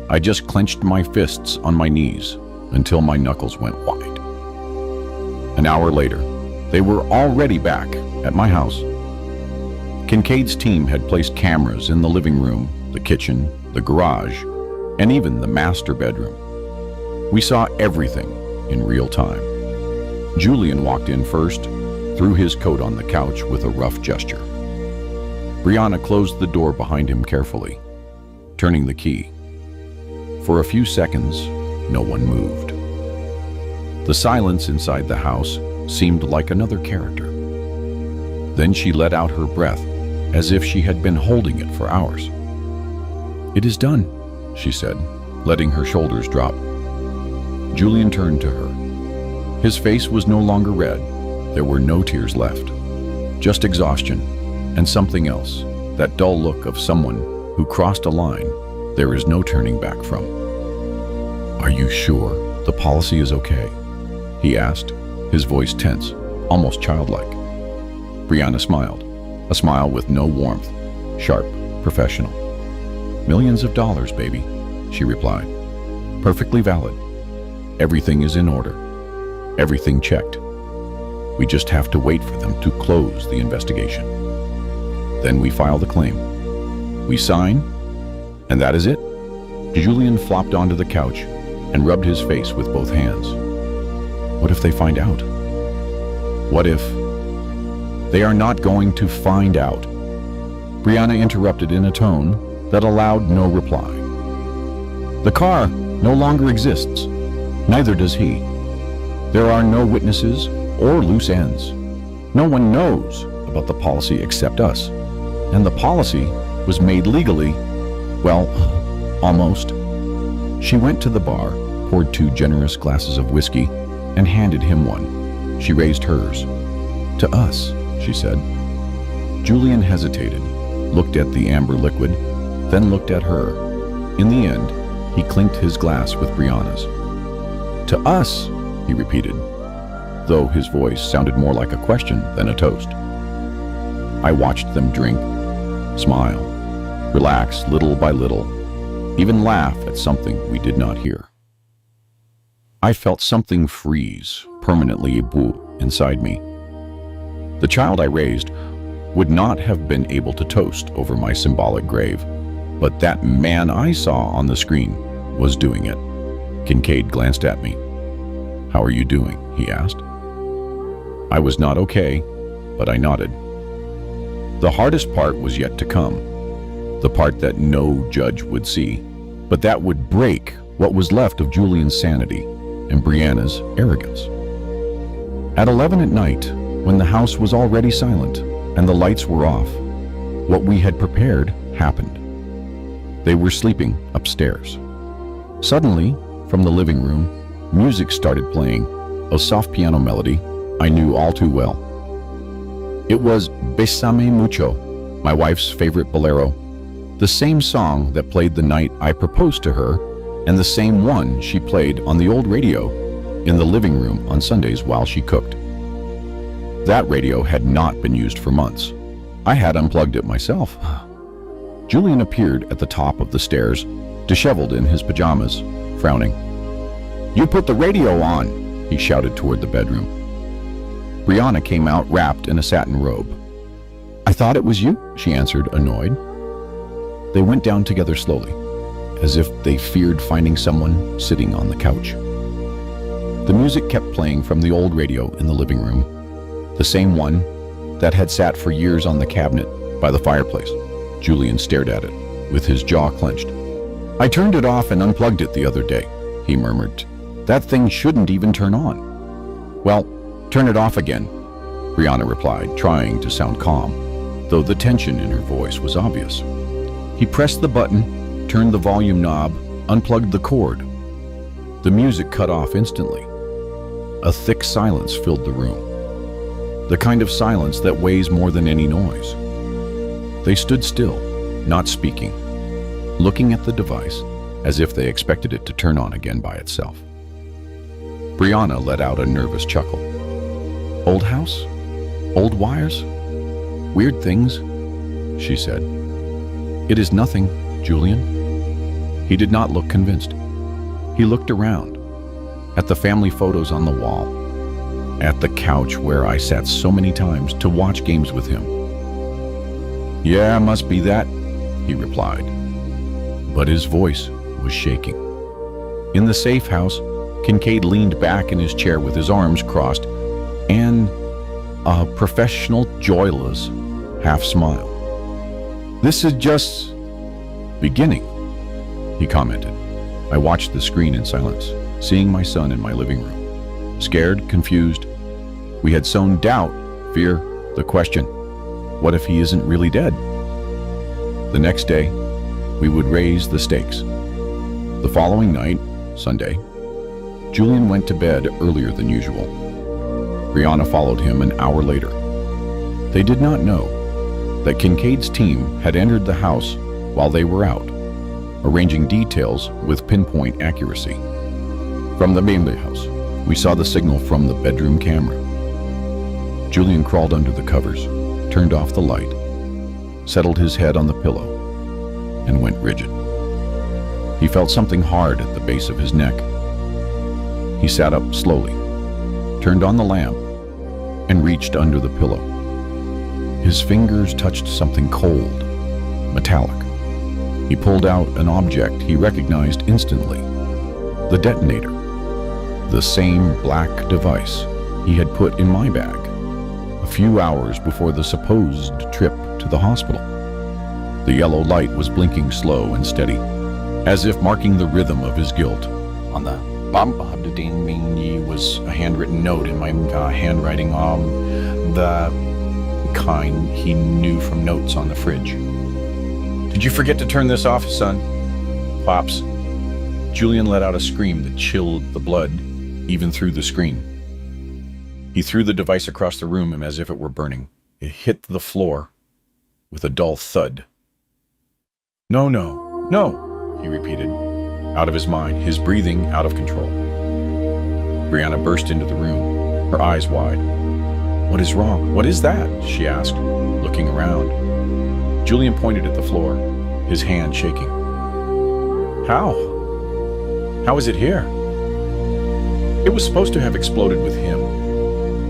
I just clenched my fists on my knees until my knuckles went wide. An hour later, they were already back at my house. Kincaid's team had placed cameras in the living room, the kitchen, the garage, and even the master bedroom. We saw everything in real time. Julian walked in first, threw his coat on the couch with a rough gesture. Brianna closed the door behind him carefully, turning the key. For a few seconds, no one moved. The silence inside the house seemed like another character. Then she let out her breath, as if she had been holding it for hours. "It is done," she said, letting her shoulders drop. Julian turned to her. His face was no longer red, There were no tears left, just exhaustion and something else, that dull look of someone who crossed a line there is no turning back from. "Are you sure the policy is okay?" he asked, his voice tense, almost childlike. Brianna smiled, a smile with no warmth, sharp, professional. "Millions of dollars, baby," she replied. "Perfectly valid. Everything is in order. Everything checked. We just have to wait for them to close the investigation. Then we file the claim. We sign, and that is it." Julian flopped onto the couch and rubbed his face with both hands. What if they find out? What if... They are not going to find out. Brianna interrupted in a tone that allowed no reply. "The car no longer exists. Neither does he. There are no witnesses or loose ends. No one knows about the policy except us. And the policy was made legally, well, almost." She went to the bar, poured 2 generous glasses of whiskey, and handed him one. She raised hers. "To us," she said. Julian hesitated, looked at the amber liquid, then looked at her. In the end, he clinked his glass with Brianna's. "To us," he repeated, though his voice sounded more like a question than a toast. I watched them drink, smile, relax little by little, even laugh at something we did not hear. I felt something freeze permanently inside me. The child I raised would not have been able to toast over my symbolic grave, but that man I saw on the screen was doing it. Kincaid glanced at me. "How are you doing?" he asked. I was not okay, but I nodded. The hardest part was yet to come, the part that no judge would see, but that would break what was left of Julian's sanity and Brianna's arrogance. At 11 at night, when the house was already silent and the lights were off, what we had prepared happened. They were sleeping upstairs. Suddenly, from the living room, music started playing, a soft piano melody I knew all too well. It was Bésame Mucho, my wife's favorite bolero, the same song that played the night I proposed to her, and the same one she played on the old radio in the living room on Sundays while she cooked. That radio had not been used for months. I had unplugged it myself. Julian appeared at the top of the stairs, disheveled in his pajamas, frowning. "You put the radio on," he shouted toward the bedroom. Brianna came out wrapped in a satin robe. "I thought it was you," she answered, annoyed. They went down together slowly, as if they feared finding someone sitting on the couch. The music kept playing from the old radio in the living room, the same one that had sat for years on the cabinet by the fireplace. Julian stared at it, with his jaw clenched. "I turned it off and unplugged it the other day," he murmured. "That thing shouldn't even turn on." "Well, turn it off again," Brianna replied, trying to sound calm, though the tension in her voice was obvious. He pressed the button, turned the volume knob, unplugged the cord. The music cut off instantly. A thick silence filled the room, the kind of silence that weighs more than any noise. They stood still, not speaking, looking at the device as if they expected it to turn on again by itself. Brianna let out a nervous chuckle. "Old house? Old wires? Weird things?" she said. "It is nothing, Julian." He did not look convinced. He looked around, at the family photos on the wall, at the couch where I sat so many times to watch games with him. "Yeah, must be that," he replied, but his voice was shaking. In the safe house, Kincaid leaned back in his chair with his arms crossed and a professional, joyless half smile. "This is just beginning," he commented. I watched the screen in silence, seeing my son in my living room. Scared, confused. We had sown doubt, fear, the question, what if he isn't really dead? The next day, we would raise the stakes. The following night, Sunday, Julian went to bed earlier than usual. Brianna followed him an hour later. They did not know that Kincaid's team had entered the house while they were out, arranging details with pinpoint accuracy. From the Bimley house, we saw the signal from the bedroom camera. Julian crawled under the covers, turned off the light, settled his head on the pillow, and went rigid. He felt something hard at the base of his neck. He sat up slowly, turned on the lamp, and reached under the pillow. His fingers touched something cold, metallic. He pulled out an object he recognized instantly, the detonator, the same black device he had put in my bag a few hours before the supposed trip to the hospital. The yellow light was blinking slow and steady, as if marking the rhythm of his guilt. On the bottom of the ding was a handwritten note in my handwriting, the kind he knew from notes on the fridge. "Did you forget to turn this off, son?" "Pops." Julian let out a scream that chilled the blood even through the screen. He threw the device across the room as if it were burning. It hit the floor with a dull thud. "No, no, no," he repeated, out of his mind, his breathing out of control. Brianna burst into the room, her eyes wide. "What is wrong? What is that?" she asked, looking around. Julian pointed at the floor, his hand shaking. "How? How is it here?" "It was supposed to have exploded with him.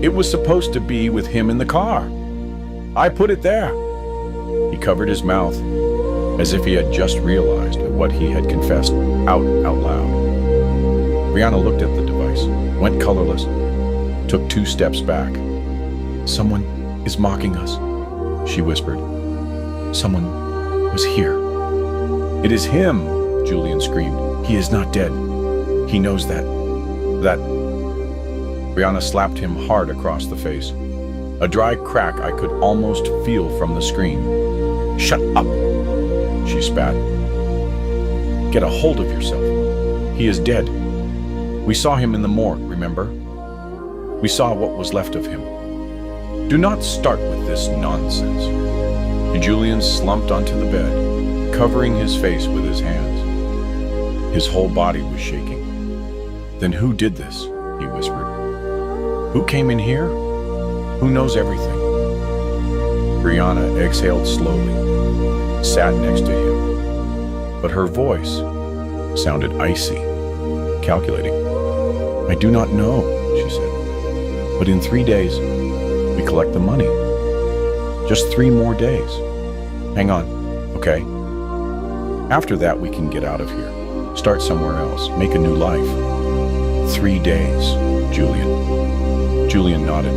It was supposed to be with him in the car. I put it there." He covered his mouth, as if he had just realized what he had confessed out loud. Brianna looked at the device, went colorless, took 2 steps back. "Someone is mocking us," she whispered. "Someone was here." "It is him," Julian screamed. "He is not dead. He knows that. Brianna slapped him hard across the face. A dry crack I could almost feel from the screen. "Shut up," she spat. "Get a hold of yourself. He is dead. We saw him in the morgue, remember? We saw what was left of him. Do not start with this nonsense." Julian slumped onto the bed, covering his face with his hands. His whole body was shaking. "Then who did this?" he whispered. "Who came in here? Who knows everything?" Brianna exhaled slowly, sat next to him, but her voice sounded icy, calculating. "I do not know," she said, "but in 3 days, we collect the money. Just 3 more days. Hang on, okay? After that, we can get out of here, start somewhere else, make a new life." 3 days, Julian. Julian nodded,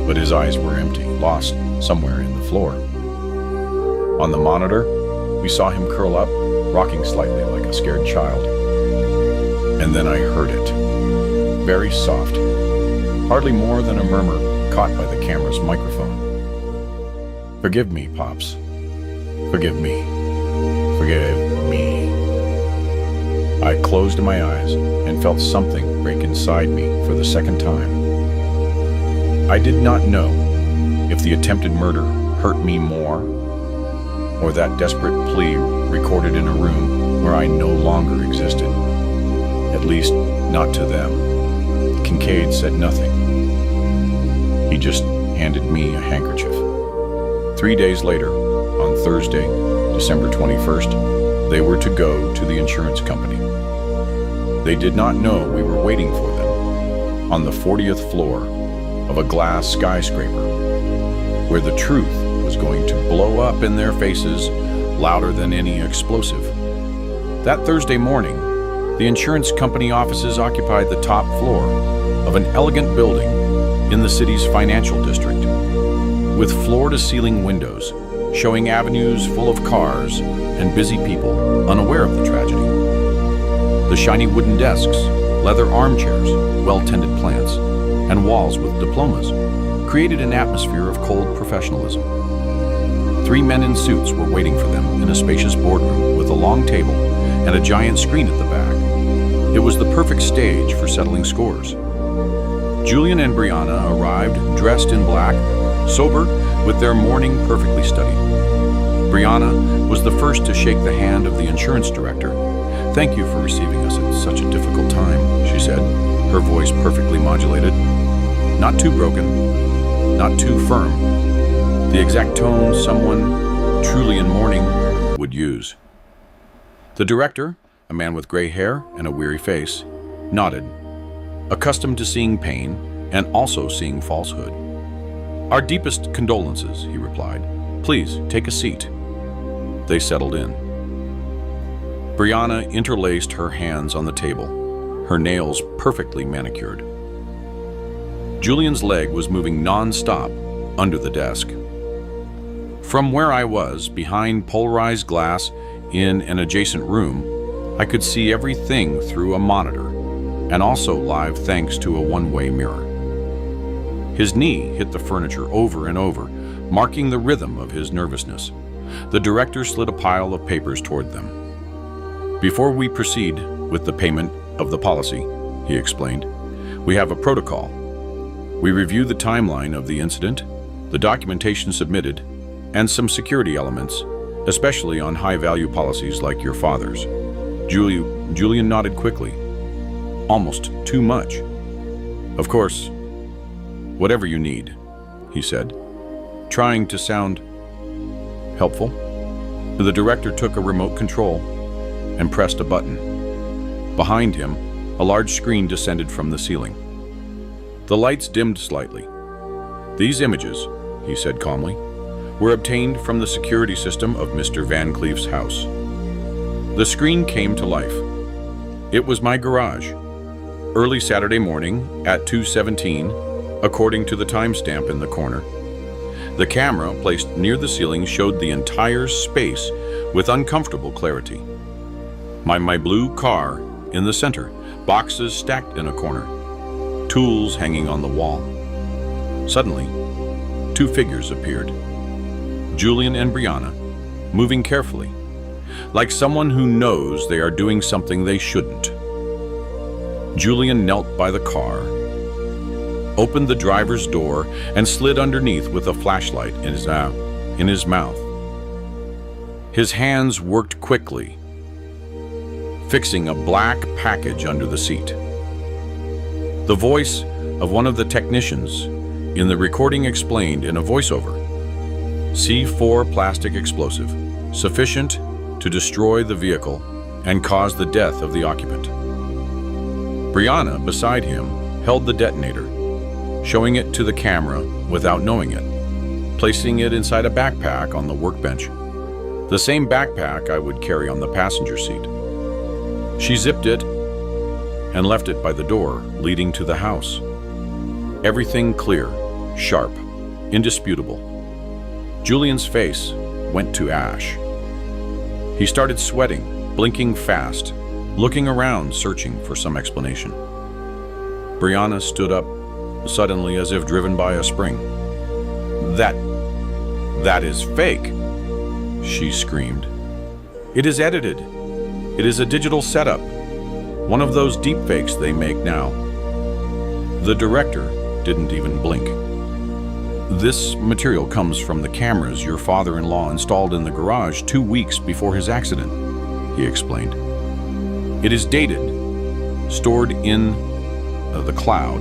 but his eyes were empty, lost somewhere in the floor. On the monitor, we saw him curl up, rocking slightly like a scared child. And then I heard it. Very soft, hardly more than a murmur caught by the camera's microphone. "Forgive me, Pops. Forgive me. Forgive me." I closed my eyes and felt something break inside me for the second time. I did not know if the attempted murder hurt me more, or that desperate plea recorded in a room where I no longer existed. At least, not to them. Kincaid said nothing. He just handed me a handkerchief. 3 days later, on Thursday, December 21st, they were to go to the insurance company. They did not know we were waiting for them on the 40th floor of a glass skyscraper, where the truth was going to blow up in their faces louder than any explosive. That Thursday morning, the insurance company offices occupied the top floor of an elegant building in the city's financial district, with floor-to-ceiling windows showing avenues full of cars and busy people unaware of the tragedy. The shiny wooden desks, leather armchairs, well-tended plants, and walls with diplomas created an atmosphere of cold professionalism. 3 men in suits were waiting for them in a spacious boardroom with a long table and a giant screen at the back. It was the perfect stage for settling scores. Julian and Brianna arrived dressed in black, sober, with their mourning perfectly studied. Brianna was the first to shake the hand of the insurance director. "Thank you for receiving us at such a difficult time," she said, her voice perfectly modulated. Not too broken, not too firm. The exact tone someone truly in mourning would use. The director, a man with gray hair and a weary face, nodded, accustomed to seeing pain and also seeing falsehood. "Our deepest condolences," he replied. "Please, take a seat." They settled in. Brianna interlaced her hands on the table, her nails perfectly manicured. Julian's leg was moving non-stop under the desk. From where I was, behind polarized glass in an adjacent room, I could see everything through a monitor, and also live thanks to a one-way mirror. His knee hit the furniture over and over, marking the rhythm of his nervousness. The director slid a pile of papers toward them. "Before we proceed with the payment of the policy," he explained, "we have a protocol. We review the timeline of the incident, the documentation submitted, and some security elements, especially on high-value policies like your father's." Julian nodded quickly. "Almost too much." "Of course, whatever you need," he said, trying to sound helpful. The director took a remote control and pressed a button. Behind him, a large screen descended from the ceiling. The lights dimmed slightly. "These images," he said calmly, "were obtained from the security system of Mr. Van Cleef's house." The screen came to life. It was my garage. Early Saturday morning at 2:17, according to the timestamp in the corner. The camera placed near the ceiling showed the entire space with uncomfortable clarity. My blue car in the center, boxes stacked in a corner, tools hanging on the wall. Suddenly, two figures appeared. Julian and Brianna, moving carefully, like someone who knows they are doing something they shouldn't. Julian knelt by the car, opened the driver's door, and slid underneath with a flashlight in his mouth. His hands worked quickly, fixing a black package under the seat. The voice of one of the technicians in the recording explained in a voiceover, "C4 plastic explosive, sufficient to destroy the vehicle and cause the death of the occupant." Brianna, beside him, held the detonator, showing it to the camera without knowing it, placing it inside a backpack on the workbench, the same backpack I would carry on the passenger seat. She zipped it and left it by the door leading to the house. Everything clear, sharp, indisputable. Julian's face went to ash. He started sweating, blinking fast, looking around, searching for some explanation. Brianna stood up, suddenly as if driven by a spring. That is fake," she screamed. "It is edited. It is a digital setup. One of those deepfakes they make now." The director didn't even blink. "This material comes from the cameras your father-in-law installed in the garage 2 weeks before his accident," he explained. "It is dated, stored in the cloud,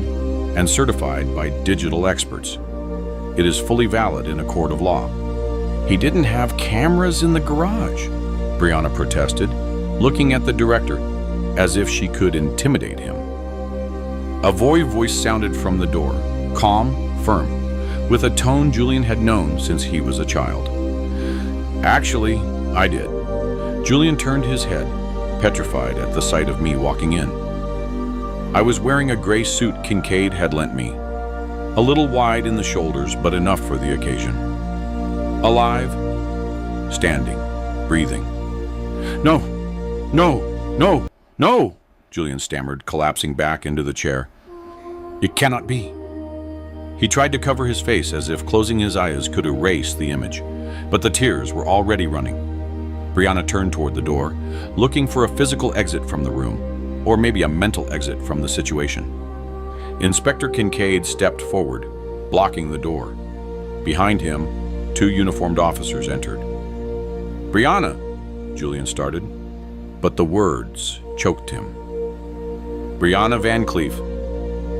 and certified by digital experts. It is fully valid in a court of law." "He didn't have cameras in the garage," Brianna protested, looking at the director as if she could intimidate him. A voice sounded from the door, calm, firm, with a tone Julian had known since he was a child. "Actually, I did." Julian turned his head, petrified at the sight of me walking in. I was wearing a gray suit Kincaid had lent me, a little wide in the shoulders, but enough for the occasion. Alive, standing, breathing. "No, no, no, no," Julian stammered, collapsing back into the chair. "It cannot be." He tried to cover his face as if closing his eyes could erase the image, but the tears were already running. Brianna turned toward the door, looking for a physical exit from the room, or maybe a mental exit from the situation. Inspector Kincaid stepped forward, blocking the door. Behind him, two uniformed officers entered. "Brianna," Julian started, but the words choked him. "Brianna Van Cleef,"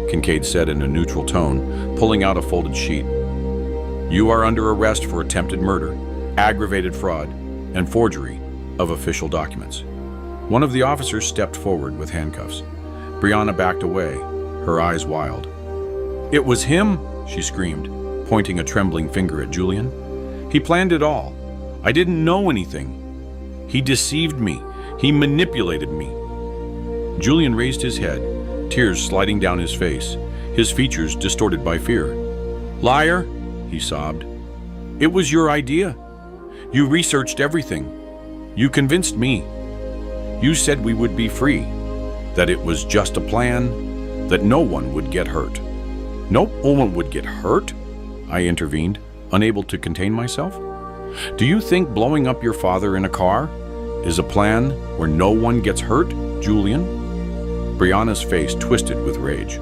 Kincaid said in a neutral tone, pulling out a folded sheet. "You are under arrest for attempted murder, aggravated fraud, and forgery of official documents." One of the officers stepped forward with handcuffs. Brianna backed away, her eyes wild. "It was him," she screamed, pointing a trembling finger at Julian. "He planned it all. I didn't know anything. He deceived me. He manipulated me." Julian raised his head, tears sliding down his face, his features distorted by fear. "Liar," he sobbed. "It was your idea. You researched everything. You convinced me. You said we would be free, that it was just a plan, that no one would get hurt." "No one would get hurt?" I intervened, unable to contain myself. "Do you think blowing up your father in a car is a plan where no one gets hurt, Julian?" Brianna's face twisted with rage.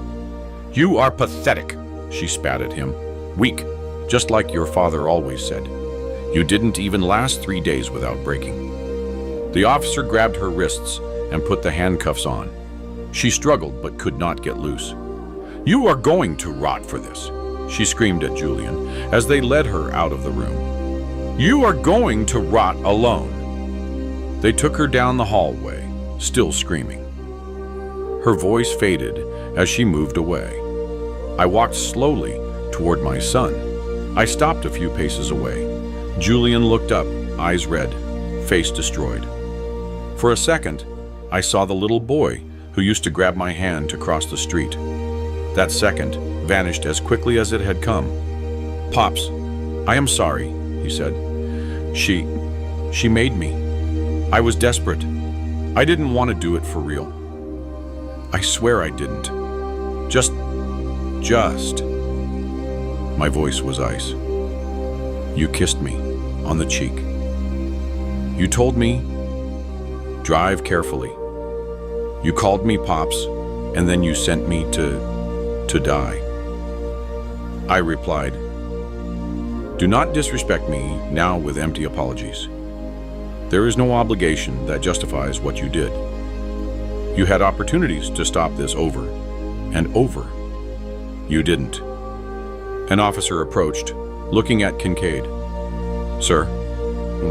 "You are pathetic," she spat at him. "Weak, just like your father always said. You didn't even last 3 days without breaking." The officer grabbed her wrists and put the handcuffs on. She struggled but could not get loose. "You are going to rot for this," she screamed at Julian as they led her out of the room. "You are going to rot alone." They took her down the hallway, still screaming. Her voice faded as she moved away. I walked slowly toward my son. I stopped a few paces away. Julian looked up, eyes red, face destroyed. For a second, I saw the little boy who used to grab my hand to cross the street. That second vanished as quickly as it had come. "Pops, I am sorry," he said. She made me. I was desperate. I didn't want to do it for real. I swear I didn't. Just. My voice was ice. You kissed me on the cheek. You told me, drive carefully. You called me Pops, and then you sent me to die. I replied, "Do not disrespect me now with empty apologies. There is no obligation that justifies what you did. You had opportunities to stop this over and over. You didn't." An officer approached, looking at Kincaid. "Sir,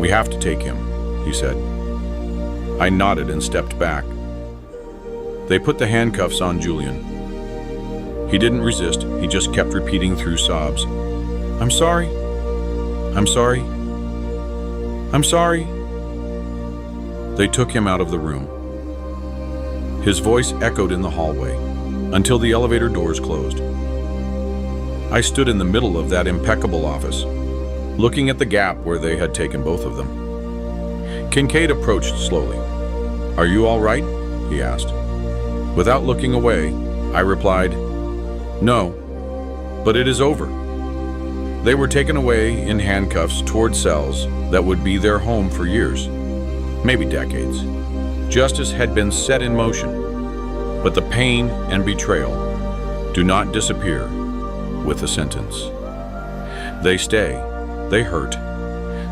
we have to take him," he said. I nodded and stepped back. They put the handcuffs on Julian. He didn't resist, he just kept repeating through sobs, "I'm sorry. I'm sorry. I'm sorry." They took him out of the room. His voice echoed in the hallway until the elevator doors closed. I stood in the middle of that impeccable office, looking at the gap where they had taken both of them. Kincaid approached slowly. "Are you all right?" he asked. Without looking away, I replied, "No, but it is over." They were taken away in handcuffs toward cells that would be their home for years, maybe decades. Justice had been set in motion, but the pain and betrayal do not disappear with a sentence. They stay, they hurt,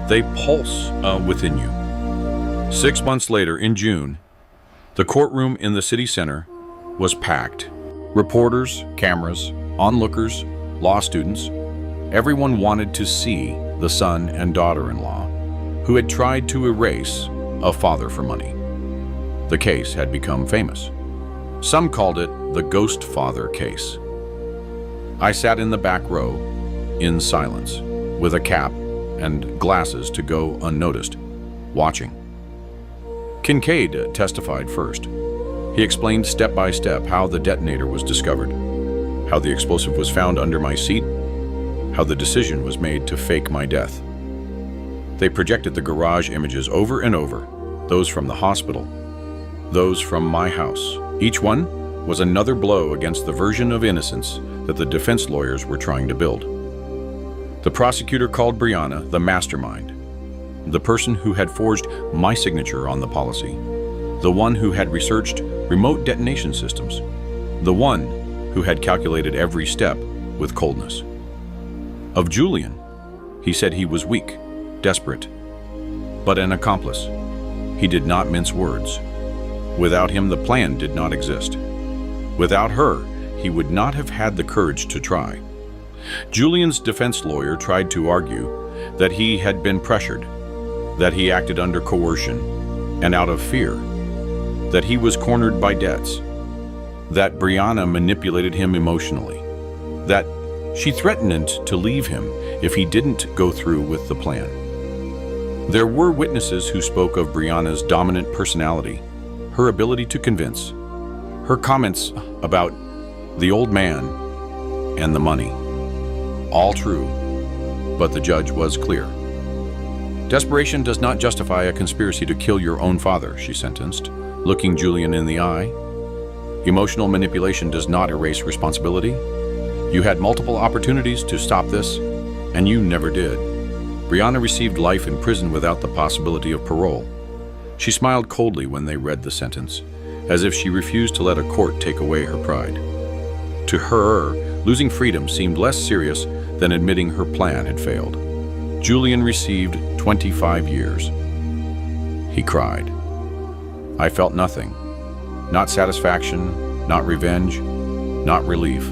they pulse within you. 6 months later, in June, the courtroom in the city center was packed. Reporters, cameras, onlookers, law students, everyone wanted to see the son and daughter-in-law who had tried to erase a father for money. The case had become famous. Some called it the Ghost Father case. I sat in the back row, in silence, with a cap and glasses to go unnoticed, watching. Kincaid testified first. He explained step by step how the detonator was discovered, how the explosive was found under my seat, how the decision was made to fake my death. They projected the garage images over and over, those from the hospital, those from my house. Each one was another blow against the version of innocence that the defense lawyers were trying to build. The prosecutor called Brianna the mastermind, the person who had forged my signature on the policy, the one who had researched remote detonation systems, the one who had calculated every step with coldness. Of Julian, he said he was weak, desperate, but an accomplice. He did not mince words. Without him, the plan did not exist. Without her, he would not have had the courage to try. Julian's defense lawyer tried to argue that he had been pressured, that he acted under coercion and out of fear, that he was cornered by debts, that Brianna manipulated him emotionally, that she threatened to leave him if he didn't go through with the plan. There were witnesses who spoke of Brianna's dominant personality, her ability to convince, her comments about the old man and the money. All true, but the judge was clear. Desperation does not justify a conspiracy to kill your own father, she sentenced, looking Julian in the eye. Emotional manipulation does not erase responsibility. You had multiple opportunities to stop this, and you never did. Brianna received life in prison without the possibility of parole. She smiled coldly when they read the sentence, as if she refused to let a court take away her pride. To her, losing freedom seemed less serious than admitting her plan had failed. Julian received 25 years. He cried. I felt nothing. Not satisfaction, not revenge, not relief.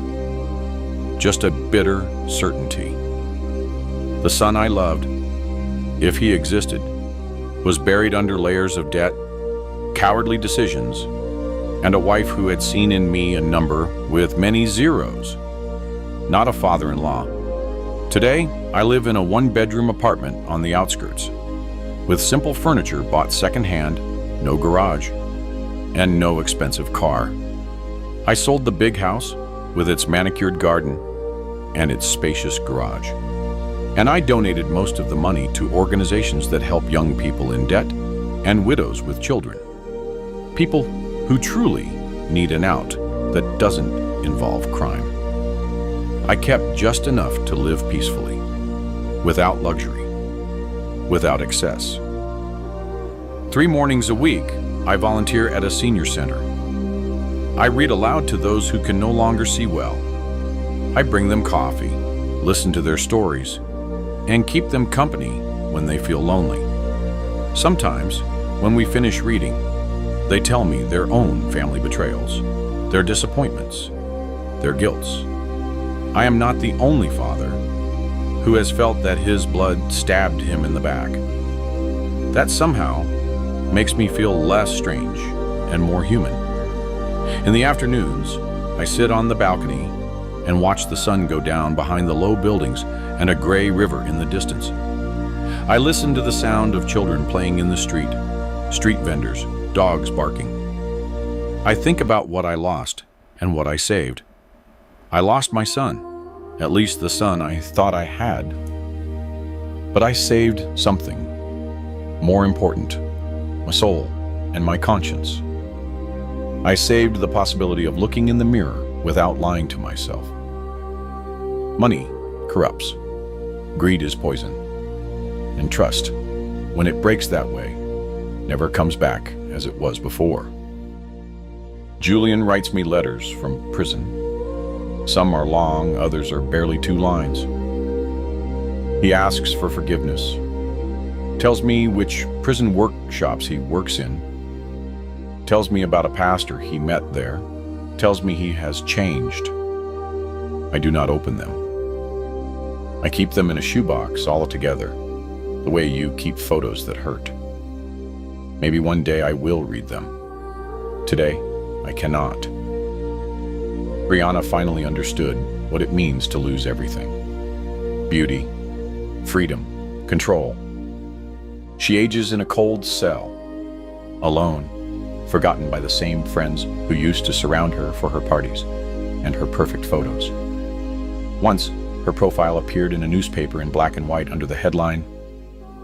Just a bitter certainty. The son I loved, if he existed, was buried under layers of debt, cowardly decisions, and a wife who had seen in me a number with many zeros. Not a father-in-law. Today, I live in a one-bedroom apartment on the outskirts, with simple furniture bought secondhand, no garage, and no expensive car. I sold the big house with its manicured garden and its spacious garage. And I donated most of the money to organizations that help young people in debt and widows with children. People who truly need an out that doesn't involve crime. I kept just enough to live peacefully, without luxury, without excess. 3 mornings a week, I volunteer at a senior center. I read aloud to those who can no longer see well. I bring them coffee, listen to their stories, and keep them company when they feel lonely. Sometimes, when we finish reading, they tell me their own family betrayals, their disappointments, their guilts. I am not the only father who has felt that his blood stabbed him in the back. That somehow makes me feel less strange and more human. In the afternoons, I sit on the balcony and watch the sun go down behind the low buildings and a gray river in the distance. I listen to the sound of children playing in the street vendors, dogs barking. I think about what I lost and what I saved. I lost my son, at least the son I thought I had. But I saved something more important, my soul and my conscience. I saved the possibility of looking in the mirror without lying to myself. Money corrupts. Greed is poison. And trust, when it breaks that way, never comes back as it was before. Julian writes me letters from prison. Some are long, others are barely 2 lines. He asks for forgiveness, tells me which prison workshops he works in, tells me about a pastor he met there, tells me he has changed. I do not open them. I keep them in a shoebox all together, the way you keep photos that hurt. Maybe one day I will read them. Today, I cannot. Brianna finally understood what it means to lose everything. Beauty, freedom, control. She ages in a cold cell, alone, forgotten by the same friends who used to surround her for her parties and her perfect photos. Once, her profile appeared in a newspaper in black and white under the headline,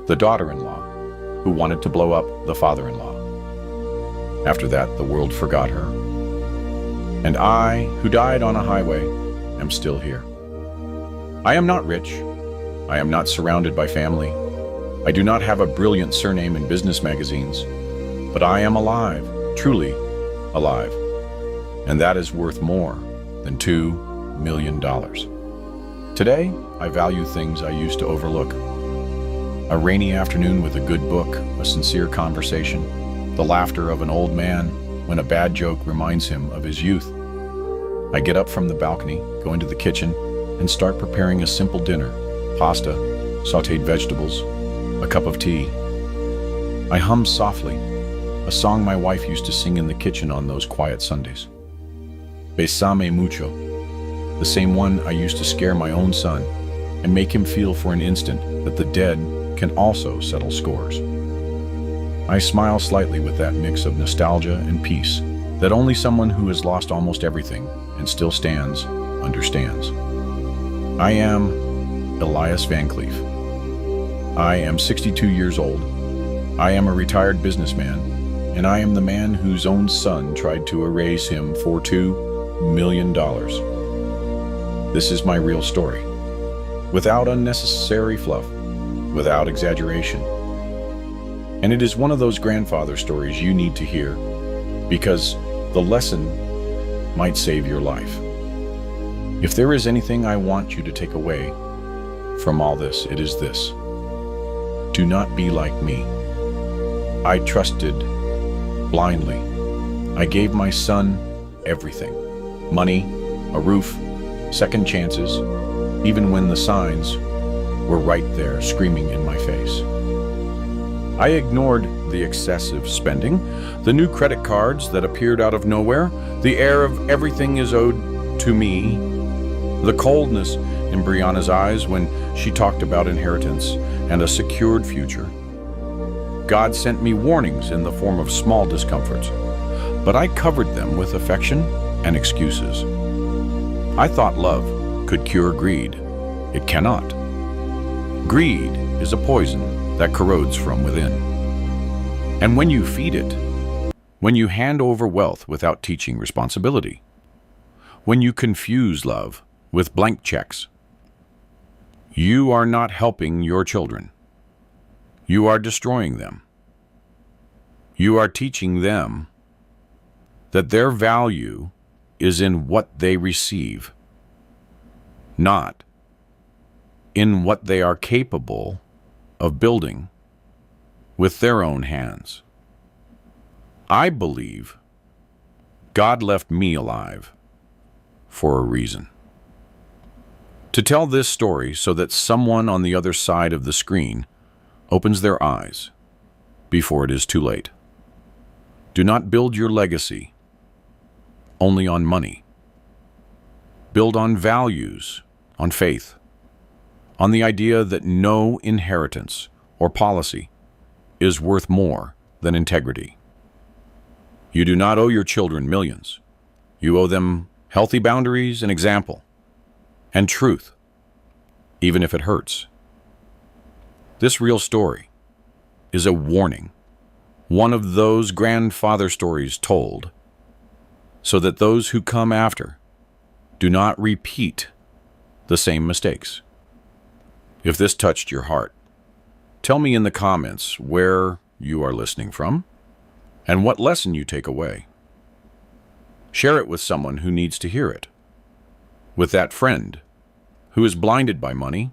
"The daughter-in-law who wanted to blow up the father-in-law." After that, the world forgot her. And I, who died on a highway, am still here. I am not rich. I am not surrounded by family. I do not have a brilliant surname in business magazines. But I am alive, truly alive. And that is worth more than $2 million. Today, I value things I used to overlook. A rainy afternoon with a good book, a sincere conversation, the laughter of an old man when a bad joke reminds him of his youth. I get up from the balcony, go into the kitchen, and start preparing a simple dinner: pasta, sautéed vegetables, a cup of tea. I hum softly, a song my wife used to sing in the kitchen on those quiet Sundays. Besame mucho, the same one I used to scare my own son and make him feel for an instant that the dead can also settle scores. I smile slightly with that mix of nostalgia and peace that only someone who has lost almost everything and still stands understands. I am Elias Van Cleef. I am 62 years old. I am a retired businessman, and I am the man whose own son tried to erase him for $2 million. This is my real story, without unnecessary fluff, without exaggeration. And it is one of those grandfather stories you need to hear, because the lesson might save your life. If there is anything I want you to take away from all this, it is this: do not be like me. I trusted blindly. I gave my son everything: money, a roof, second chances, even when the signs were right there screaming in my face. I ignored the excessive spending, the new credit cards that appeared out of nowhere, the air of everything is owed to me, the coldness in Brianna's eyes when she talked about inheritance and a secured future. God sent me warnings in the form of small discomforts, but I covered them with affection and excuses. I thought love could cure greed. It cannot. Greed is a poison that corrodes from within. And when you feed it, when you hand over wealth without teaching responsibility, when you confuse love with blank checks, you are not helping your children. You are destroying them. You are teaching them that their value is in what they receive, not in what they are capable of building with their own hands. I believe God left me alive for a reason. To tell this story so that someone on the other side of the screen opens their eyes before it is too late. Do not build your legacy only on money. Build on values, on faith, on the idea that no inheritance or policy is worth more than integrity. You do not owe your children millions. You owe them healthy boundaries and example, and truth, even if it hurts. This real story is a warning, one of those grandfather stories told so that those who come after do not repeat the same mistakes. If this touched your heart, tell me in the comments where you are listening from and what lesson you take away. Share it with someone who needs to hear it, with that friend who is blinded by money,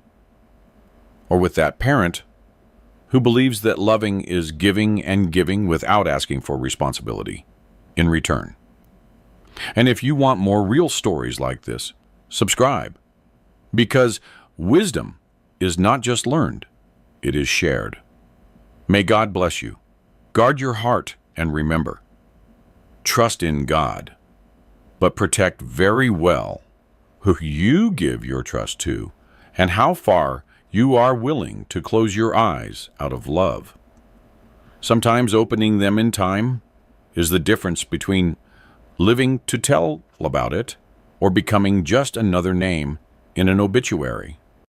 or with that parent who believes that loving is giving and giving without asking for responsibility in return. And if you want more real stories like this, subscribe, because wisdom is not just learned, it is shared. May God bless you. Guard your heart and remember, trust in God, but protect very well who you give your trust to and how far you are willing to close your eyes out of love. Sometimes opening them in time is the difference between living to tell about it or becoming just another name in an obituary.